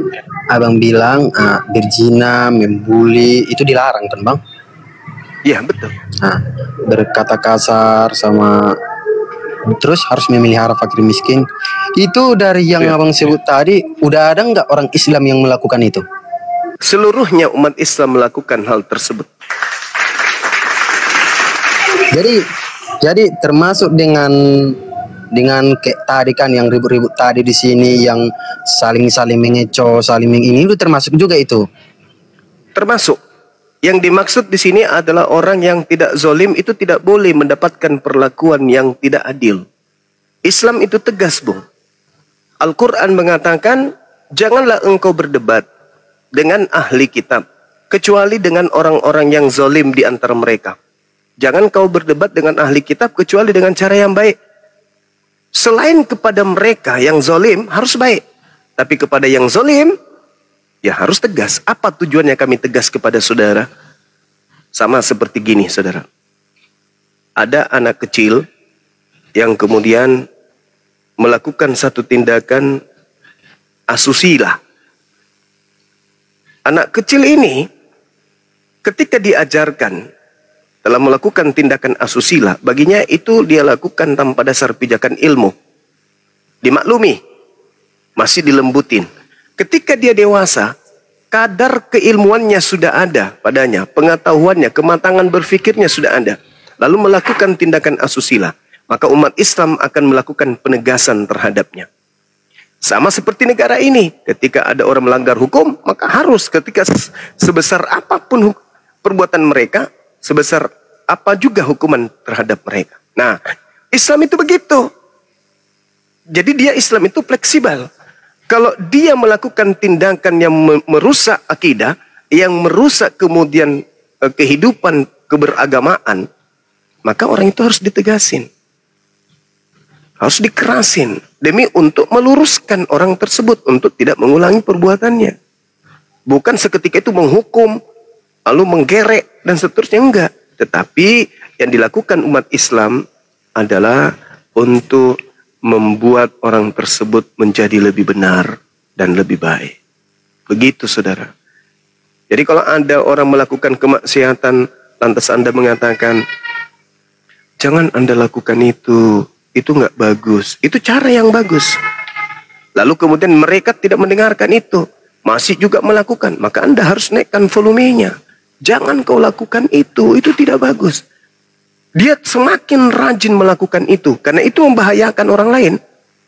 Speaker 8: abang bilang berzina, membuli itu dilarang kan bang?
Speaker 1: Iya betul.
Speaker 8: Nah, berkata kasar sama terus harus memelihara fakir miskin. Itu dari yang abang sebut tadi, udah ada nggak orang Islam yang melakukan itu?
Speaker 1: Seluruhnya umat Islam melakukan hal tersebut.
Speaker 8: Jadi termasuk dengan kayak tadi kan yang ribut-ribut tadi di sini yang saling mengecoh, ini itu termasuk juga itu.
Speaker 1: Termasuk. Yang dimaksud di sini adalah orang yang tidak zolim itu tidak boleh mendapatkan perlakuan yang tidak adil. Islam itu tegas, Bung. Al-Quran mengatakan, janganlah engkau berdebat dengan ahli kitab, kecuali dengan orang-orang yang zolim di antara mereka. Jangan kau berdebat dengan ahli kitab kecuali dengan cara yang baik. Selain kepada mereka yang zolim harus baik, tapi kepada yang zolim ya harus tegas. Apa tujuannya kami tegas kepada saudara? Sama seperti gini, saudara. Ada anak kecil yang kemudian melakukan satu tindakan asusila. Anak kecil ini ketika diajarkan dalam melakukan tindakan asusila, baginya itu dia lakukan tanpa dasar pijakan ilmu. Dimaklumi, masih dilembutin. Ketika dia dewasa, kadar keilmuannya sudah ada padanya, pengetahuannya, kematangan berfikirnya sudah ada. Lalu melakukan tindakan asusila, maka umat Islam akan melakukan penegasan terhadapnya. Sama seperti negara ini, ketika ada orang melanggar hukum, maka harus ketika sebesar apapun perbuatan mereka, sebesar apa juga hukuman terhadap mereka. Nah, Islam itu begitu. Jadi dia Islam itu fleksibel. Kalau dia melakukan tindakan yang merusak akidah, yang merusak kemudian kehidupan keberagamaan, maka orang itu harus ditegasin. Harus dikerasin. Demi untuk meluruskan orang tersebut untuk tidak mengulangi perbuatannya. Bukan seketika itu menghukum, lalu menggerek dan seterusnya, enggak. Tetapi yang dilakukan umat Islam adalah untuk membuat orang tersebut menjadi lebih benar dan lebih baik. Begitu, saudara. Jadi kalau ada orang melakukan kemaksiatan, lantas Anda mengatakan, jangan Anda lakukan itu nggak bagus. Itu cara yang bagus. Lalu kemudian mereka tidak mendengarkan itu, masih juga melakukan, maka Anda harus naikkan volumenya. Jangan kau lakukan itu tidak bagus. Dia semakin rajin melakukan itu, karena itu membahayakan orang lain.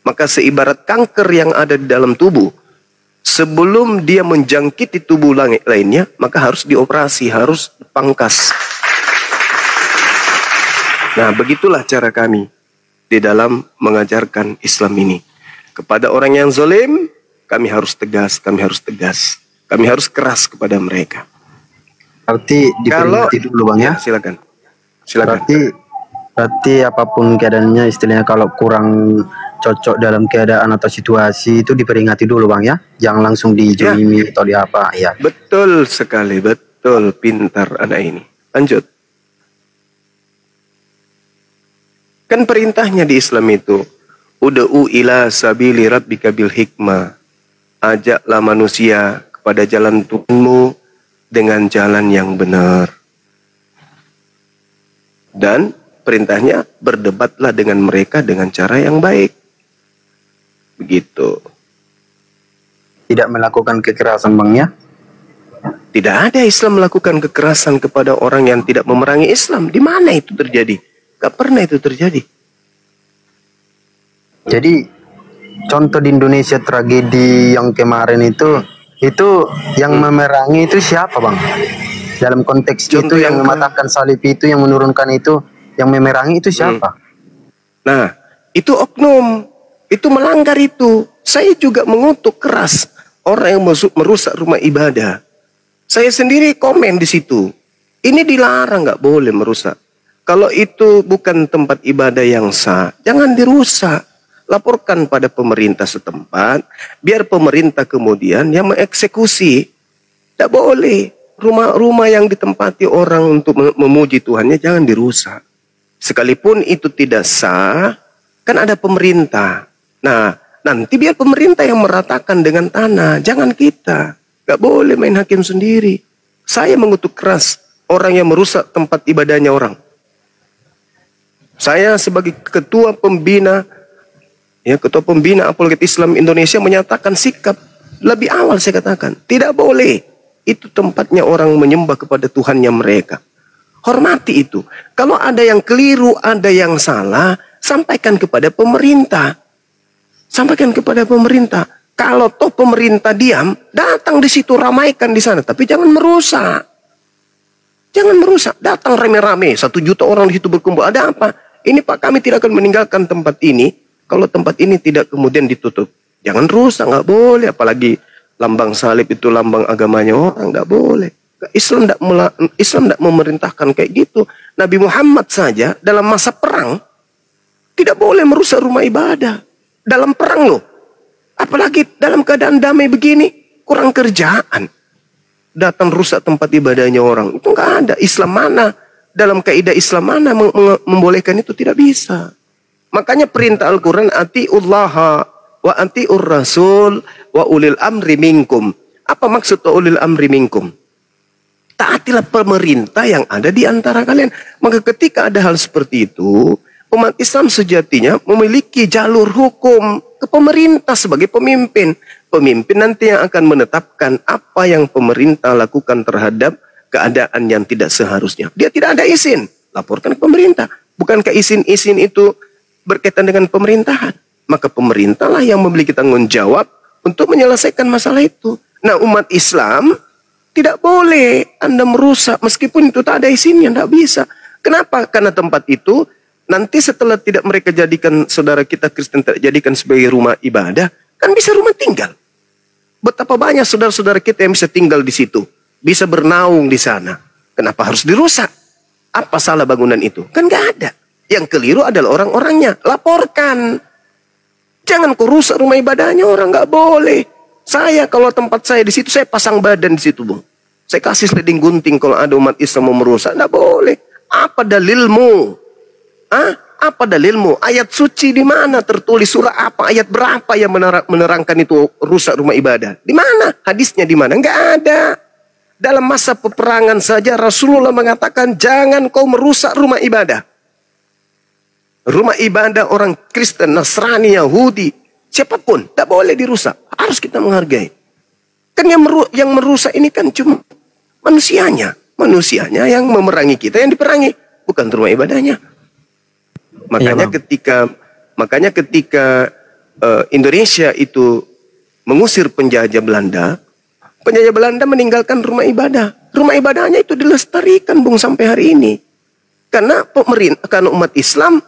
Speaker 1: Maka seibarat kanker yang ada di dalam tubuh, sebelum dia menjangkiti tubuh lainnya, maka harus dioperasi, harus dipangkas. Nah, begitulah cara kami di dalam mengajarkan Islam ini. Kepada orang yang zalim, kami harus tegas, kami harus keras kepada mereka.
Speaker 8: Berarti diperingati dulu bang ya?
Speaker 1: Silakan.
Speaker 8: Berarti apapun keadaannya, istilahnya kalau kurang cocok dalam keadaan atau situasi itu diperingati dulu bang ya? Jangan langsung dijolimi atau di apa ya?
Speaker 1: Betul sekali, betul, pintar anak ini. Lanjut. Kan perintahnya di Islam itu, ud'u ila sabili rabbika bil hikmah. Ajaklah manusia kepada jalan Tuhanmu dengan jalan yang benar. Dan perintahnya berdebatlah dengan mereka dengan cara yang baik. Begitu.
Speaker 8: Tidak melakukan kekerasan bang ya?
Speaker 1: Tidak ada Islam melakukan kekerasan kepada orang yang tidak memerangi Islam. Di mana itu terjadi? Gak pernah itu terjadi.
Speaker 8: Jadi contoh di Indonesia tragedi yang kemarin itu yang memerangi itu siapa bang? Dalam konteks contoh itu yang mematahkan salib itu, yang menurunkan itu, yang memerangi itu siapa?
Speaker 1: Nah, Itu oknum, itu melanggar itu. Saya juga mengutuk keras orang yang merusak rumah ibadah. Saya sendiri komen di situ. Ini dilarang, nggak boleh merusak. Kalau itu bukan tempat ibadah yang sah, jangan dirusak. Laporkan pada pemerintah setempat, biar pemerintah kemudian yang mengeksekusi. Tidak boleh. Rumah-rumah yang ditempati orang untuk memuji Tuhannya jangan dirusak. Sekalipun itu tidak sah, kan ada pemerintah. Nah, nanti biar pemerintah yang meratakan dengan tanah, jangan kita. Gak boleh main hakim sendiri. Saya mengutuk keras orang yang merusak tempat ibadahnya orang. Saya sebagai ketua pembina Apologet Islam Indonesia menyatakan sikap lebih awal. Saya katakan tidak boleh. Itu tempatnya orang menyembah kepada Tuhannya mereka. Hormati itu. Kalau ada yang keliru, ada yang salah, sampaikan kepada pemerintah. Sampaikan kepada pemerintah. Kalau toh pemerintah diam, datang di situ, ramaikan di sana. Tapi jangan merusak. Jangan merusak. Datang rame-rame. 1 juta orang di situ berkumpul. Ada apa? Ini Pak, kami tidak akan meninggalkan tempat ini. Kalau tempat ini tidak kemudian ditutup. Jangan rusak, nggak boleh. Apalagi lambang salib itu lambang agamanya orang, nggak boleh. Islam tidak memerintahkan kayak gitu. Nabi Muhammad saja dalam masa perang tidak boleh merusak rumah ibadah. Dalam perang loh. Apalagi dalam keadaan damai begini, kurang kerjaan. Datang rusak tempat ibadahnya orang. Itu nggak ada. Islam mana? Dalam kaidah Islam mana membolehkan itu? Tidak bisa. Makanya perintah Al-Quran, atiullaha wa atiur rasul wa ulil amri minkum. Apa maksud wa ulil amri minkum? Taatilah pemerintah yang ada di antara kalian. Maka ketika ada hal seperti itu, umat Islam sejatinya memiliki jalur hukum ke pemerintah sebagai pemimpin. Pemimpin nanti yang akan menetapkan apa yang pemerintah lakukan terhadap keadaan yang tidak seharusnya. Dia tidak ada izin, laporkan ke pemerintah. Bukankah izin-izin itu berkaitan dengan pemerintahan? Maka pemerintahlah yang memiliki tanggung jawab untuk menyelesaikan masalah itu. Nah, umat Islam tidak boleh Anda merusak meskipun itu tak ada izinnya, tidak bisa. Kenapa? Karena tempat itu nanti setelah tidak mereka jadikan, saudara kita Kristen tidak jadikan sebagai rumah ibadah, kan bisa rumah tinggal. Betapa banyak saudara-saudara kita yang bisa tinggal di situ, bisa bernaung di sana. Kenapa harus dirusak? Apa salah bangunan itu? Kan nggak ada. Yang keliru adalah orang-orangnya. Laporkan. Jangan kau rusak rumah ibadahnya orang, nggak boleh. Saya kalau tempat saya di situ, saya pasang badan di situ, Bung. Saya kasih sliding gunting kalau ada umat Islam mau merusak, nggak boleh. Apa dalilmu? Apa dalilmu? Ayat suci di mana tertulis, surah apa, ayat berapa yang menerangkan itu rusak rumah ibadah? Di mana? Hadisnya di mana? Nggak ada. Dalam masa peperangan saja Rasulullah mengatakan jangan kau merusak rumah ibadah. Rumah ibadah orang Kristen, Nasrani, Yahudi, siapapun, tak boleh dirusak. Harus kita menghargai. Kan yang merusak ini kan cuma manusianya. Manusianya yang memerangi kita, yang diperangi. Bukan rumah ibadahnya. Makanya ketika Indonesia itu mengusir penjajah Belanda meninggalkan rumah ibadah. Rumah ibadahnya itu dilestarikan, Bung, sampai hari ini. Karena umat Islam,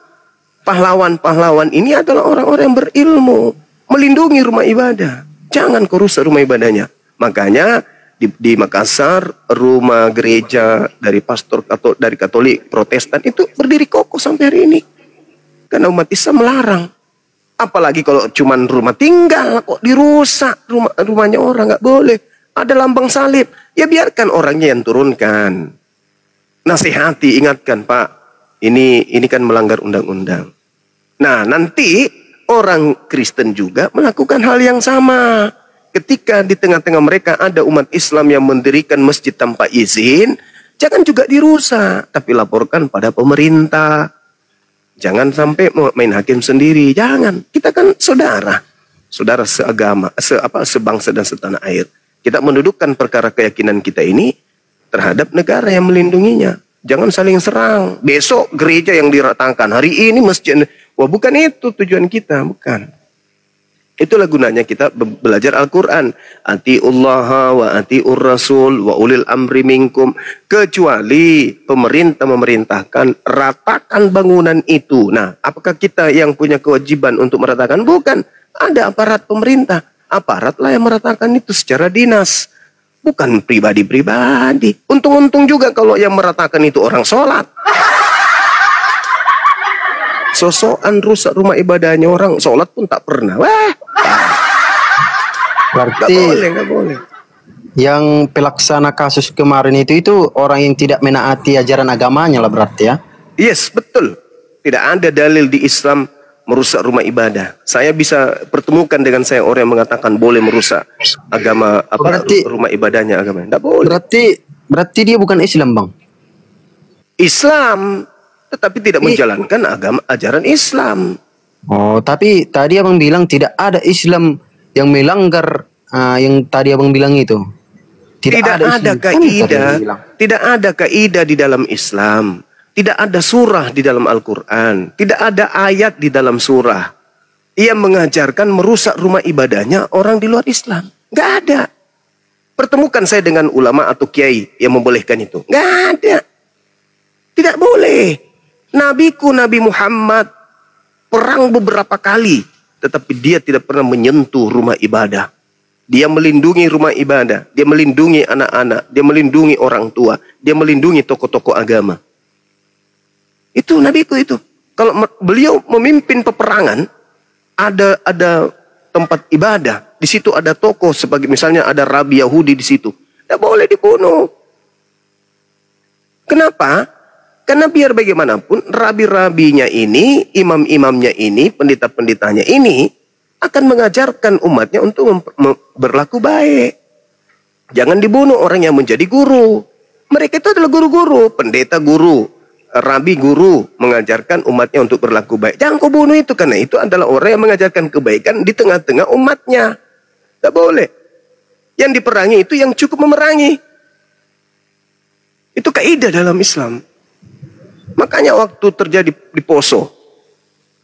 Speaker 1: pahlawan-pahlawan ini adalah orang-orang yang berilmu, melindungi rumah ibadah. Jangan kau rusak rumah ibadahnya. Makanya di Makassar, rumah gereja dari pastor atau dari Katolik Protestan itu berdiri kokoh sampai hari ini. Karena umat Islam melarang. Apalagi kalau cuma rumah tinggal kok dirusak, rumahnya orang, nggak boleh. Ada lambang salib, ya biarkan orangnya yang turunkan. Nasihati, ingatkan, Pak, ini kan melanggar undang-undang. Nah, nanti orang Kristen juga melakukan hal yang sama. Ketika di tengah-tengah mereka ada umat Islam yang mendirikan masjid tanpa izin, jangan juga dirusak, tapi laporkan pada pemerintah. Jangan sampai main hakim sendiri, jangan. Kita kan saudara seagama, sebangsa dan setanah air. Kita mendudukkan perkara keyakinan kita ini terhadap negara yang melindunginya. Jangan saling serang. Besok gereja yang diratakan, hari ini masjid. Wah, bukan itu tujuan kita, bukan. Itulah gunanya kita belajar Al-Quran. Atiullaha wa atiur rasul wa ulil amri minkum. Kecuali pemerintah memerintahkan, ratakan bangunan itu. Nah, apakah kita yang punya kewajiban untuk meratakan? Bukan. Ada aparat pemerintah. Aparatlah yang meratakan itu secara dinas. Bukan pribadi-pribadi. Untung-untung juga kalau yang meratakan itu orang sholat. Sosokan rusak rumah ibadahnya orang, sholat pun tak pernah. Wah,
Speaker 8: Berarti
Speaker 1: nggak boleh.
Speaker 8: yang pelaksana kasus kemarin itu orang yang tidak menaati ajaran agamanya lah berarti ya.
Speaker 1: Yes, betul. Tidak ada dalil di Islam merusak rumah ibadah. Saya bisa pertemukan dengan saya orang yang mengatakan boleh merusak agama rumah ibadahnya agama. Tidak boleh.
Speaker 8: Berarti dia bukan Islam, Bang.
Speaker 1: Islam, tetapi tidak menjalankan agama ajaran Islam.
Speaker 8: Oh, tapi tadi Abang bilang tidak ada Islam yang melanggar yang tadi Abang bilang itu.
Speaker 1: Tidak ada kaidah. Tidak ada kaidah di dalam Islam. Tidak ada surah di dalam Al-Quran. Tidak ada ayat di dalam surah yang mengajarkan merusak rumah ibadahnya orang di luar Islam. Nggak ada. Pertemukan saya dengan ulama atau kiai yang membolehkan itu. Nggak ada. Tidak boleh. Nabiku Nabi Muhammad perang beberapa kali, tetapi dia tidak pernah menyentuh rumah ibadah. Dia melindungi rumah ibadah, dia melindungi anak-anak, dia melindungi orang tua, dia melindungi tokoh-tokoh agama. Itu Nabiku itu. Kalau beliau memimpin peperangan, ada tempat ibadah, di situ ada tokoh sebagai misalnya ada rabi Yahudi di situ, tidak boleh dibunuh. Kenapa? Karena biar bagaimanapun rabi-rabinya ini, imam-imamnya ini, pendeta-pendetanya ini akan mengajarkan umatnya untuk berlaku baik. Jangan dibunuh orang yang menjadi guru. Mereka itu adalah guru-guru, pendeta guru, rabi guru, mengajarkan umatnya untuk berlaku baik. Jangan kau bunuh itu, karena itu adalah orang yang mengajarkan kebaikan di tengah-tengah umatnya. Tidak boleh. Yang diperangi itu yang cukup memerangi. Itu kaidah dalam Islam. Makanya waktu terjadi di Poso,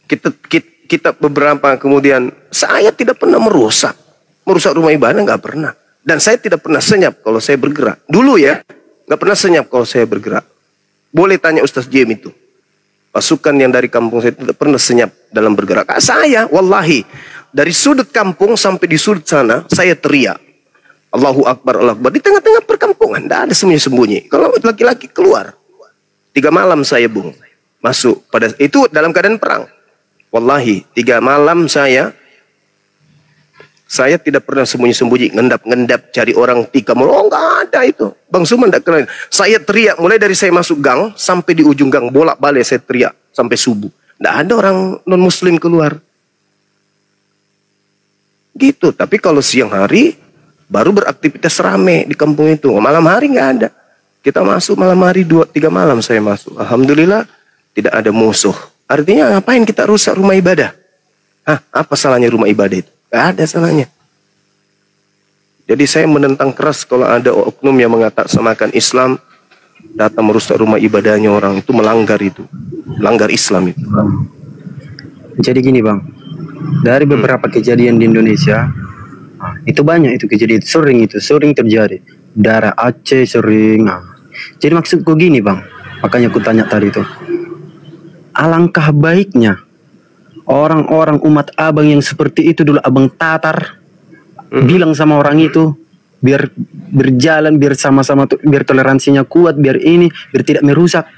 Speaker 1: kita beberapa kemudian, saya tidak pernah merusak rumah ibadah, nggak pernah. Dan saya tidak pernah senyap kalau saya bergerak. Dulu ya, nggak pernah senyap kalau saya bergerak. Boleh tanya Ustaz Jem itu. Pasukan yang dari kampung saya tidak pernah senyap dalam bergerak. Saya, wallahi, dari sudut kampung sampai di sudut sana, saya teriak. Allahu Akbar, Allahu Akbar. Di tengah-tengah perkampungan, tidak ada sembunyi-sembunyi. Kalau laki-laki keluar. 3 malam saya masuk pada itu dalam keadaan perang. Wallahi 3 malam saya tidak pernah sembunyi-sembunyi, ngendap-ngendap cari orang tikam. Oh, enggak ada itu. Bang Suman enggak kenal. Saya teriak mulai dari saya masuk gang sampai di ujung gang, bolak-balik saya teriak sampai subuh. Enggak ada orang non muslim keluar. Gitu. Tapi kalau siang hari baru beraktivitas rame di kampung itu. Malam hari enggak ada. Kita masuk malam hari 2-3 malam saya masuk. Alhamdulillah tidak ada musuh. Artinya ngapain kita rusak rumah ibadah? Apa salahnya rumah ibadah itu? Gak ada salahnya. Jadi saya menentang keras kalau ada oknum yang mengatasnamakan Islam datang merusak rumah ibadahnya orang, itu melanggar Islam itu.
Speaker 8: Jadi gini Bang, dari beberapa kejadian di Indonesia, itu banyak itu kejadian, sering terjadi. Daerah Aceh sering. Jadi maksudku gini Bang, makanya aku tanya tadi itu. Alangkah baiknya orang-orang umat Abang yang seperti itu dulu Abang tatar, bilang sama orang itu biar berjalan, biar sama-sama, biar toleransinya kuat, biar tidak merusak.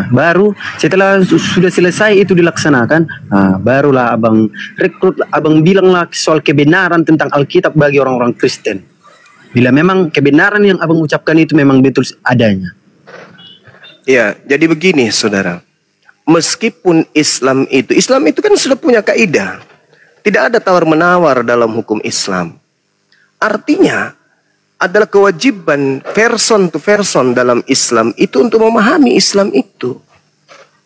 Speaker 8: Baru setelah sudah selesai itu dilaksanakan, barulah Abang rekrut, Abang bilanglah soal kebenaran tentang Alkitab bagi orang-orang Kristen. Bila memang kebenaran yang Abang ucapkan itu memang betul adanya.
Speaker 1: Ya, jadi begini saudara. Meskipun Islam itu kan sudah punya kaidah. Tidak ada tawar-menawar dalam hukum Islam. Artinya adalah kewajiban person to person dalam Islam itu untuk memahami Islam itu.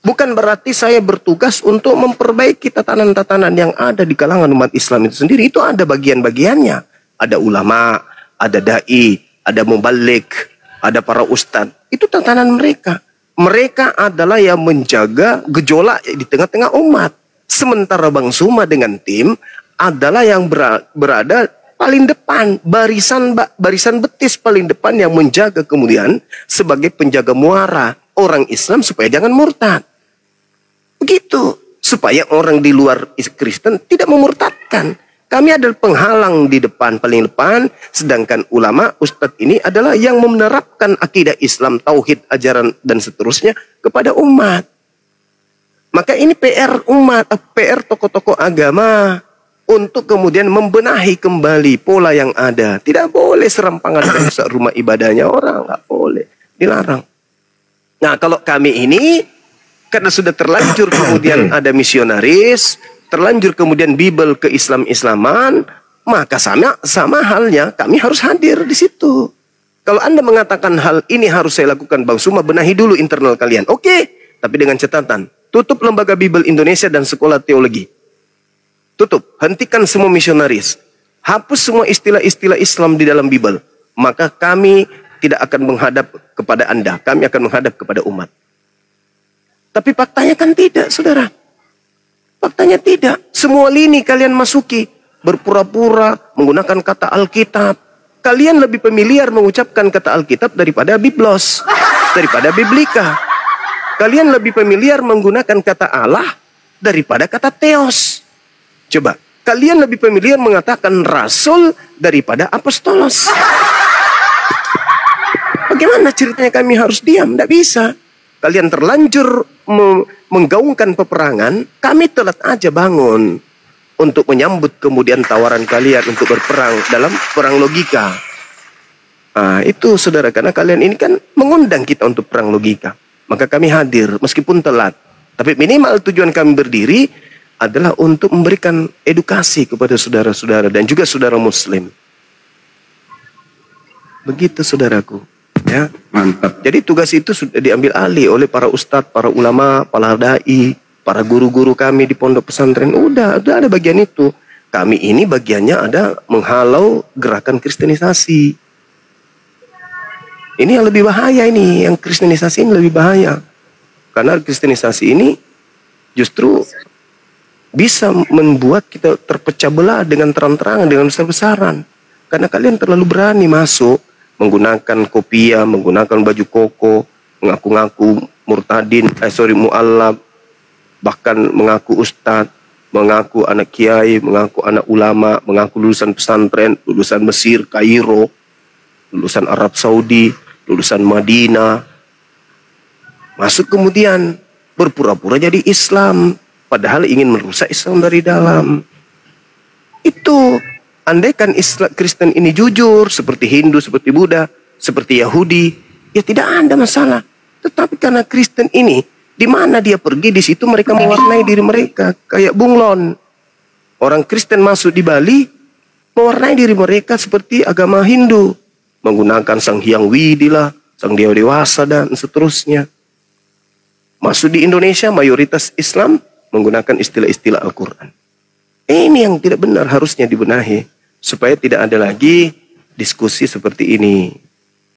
Speaker 1: Bukan berarti saya bertugas untuk memperbaiki tatanan-tatanan yang ada di kalangan umat Islam itu sendiri. Itu ada bagian-bagiannya. Ada ulama, ada dai, ada mubalik, ada para ustadz. Itu tatanan mereka. Mereka adalah yang menjaga gejolak di tengah-tengah umat. Sementara Bang Suma dengan tim adalah yang berada paling depan, barisan betis paling depan yang menjaga kemudian sebagai penjaga muara orang Islam supaya jangan murtad. Begitu, supaya orang di luar Kristen tidak memurtadkan. Kami adalah penghalang di depan, paling depan, sedangkan ulama, ustadz ini adalah yang menerapkan akidah Islam, tauhid, ajaran, dan seterusnya kepada umat. Maka ini PR umat, PR tokoh-tokoh agama untuk kemudian membenahi kembali pola yang ada. Tidak boleh serampangan merusak rumah ibadahnya orang, nggak boleh, dilarang. Nah, kalau kami ini karena sudah terlanjur kemudian ada misionaris, terlanjur kemudian Bible ke Islam-Islaman, maka sama halnya kami harus hadir di situ. Kalau Anda mengatakan hal ini harus saya lakukan, Bang Suma, benahi dulu internal kalian. Oke, tapi dengan catatan, tutup lembaga Bible Indonesia dan sekolah teologi. Tutup, hentikan semua misionaris. Hapus semua istilah-istilah Islam di dalam Bible. Maka kami tidak akan menghadap kepada Anda, kami akan menghadap kepada umat. Tapi faktanya kan tidak, saudara. Faktanya tidak. Semua lini kalian masuki. Berpura-pura menggunakan kata Alkitab. Kalian lebih familiar mengucapkan kata Alkitab daripada Biblos. Daripada Biblika. Kalian lebih familiar menggunakan kata Allah daripada kata Theos. Coba. Kalian lebih familiar mengatakan Rasul daripada Apostolos. Bagaimana ceritanya kami harus diam? Tidak bisa. Kalian terlanjur menggaungkan peperangan, kami telat aja bangun untuk menyambut kemudian tawaran kalian untuk berperang dalam perang logika. Nah, itu saudara, karena kalian ini kan mengundang kita untuk perang logika. Maka kami hadir meskipun telat. Tapi minimal tujuan kami berdiri adalah untuk memberikan edukasi kepada saudara-saudara dan juga saudara muslim. Begitu saudaraku. Ya, mantap. Jadi tugas itu sudah diambil alih oleh para ustadz, para ulama, para dai, para guru-guru kami di pondok pesantren. Udah ada bagian itu. Kami ini bagiannya ada menghalau gerakan kristenisasi. Ini yang lebih bahaya ini, yang kristenisasi ini lebih bahaya. Karena kristenisasi ini justru bisa membuat kita terpecah belah dengan terang-terangan, dengan besar-besaran. Karena kalian terlalu berani masuk menggunakan kopiah, menggunakan baju koko, mengaku-ngaku mu'allab, bahkan mengaku ustadz, mengaku anak kiai, mengaku anak ulama, mengaku lulusan pesantren, lulusan Mesir, Kairo, lulusan Arab Saudi, lulusan Madinah. Masuk kemudian berpura-pura jadi Islam, padahal ingin merusak Islam dari dalam. Itu andaikan Islam Kristen ini jujur, seperti Hindu, seperti Buddha, seperti Yahudi, ya tidak ada masalah. Tetapi karena Kristen ini, di mana dia pergi, di situ mereka mewarnai diri mereka. Kayak bunglon. Orang Kristen masuk di Bali, mewarnai diri mereka seperti agama Hindu. Menggunakan Sang Hyang Widilah, Sang Dewa Dewasa, dan seterusnya. Masuk di Indonesia, mayoritas Islam menggunakan istilah-istilah Al-Quran. Ini yang tidak benar, harusnya dibenahi. Supaya tidak ada lagi diskusi seperti ini.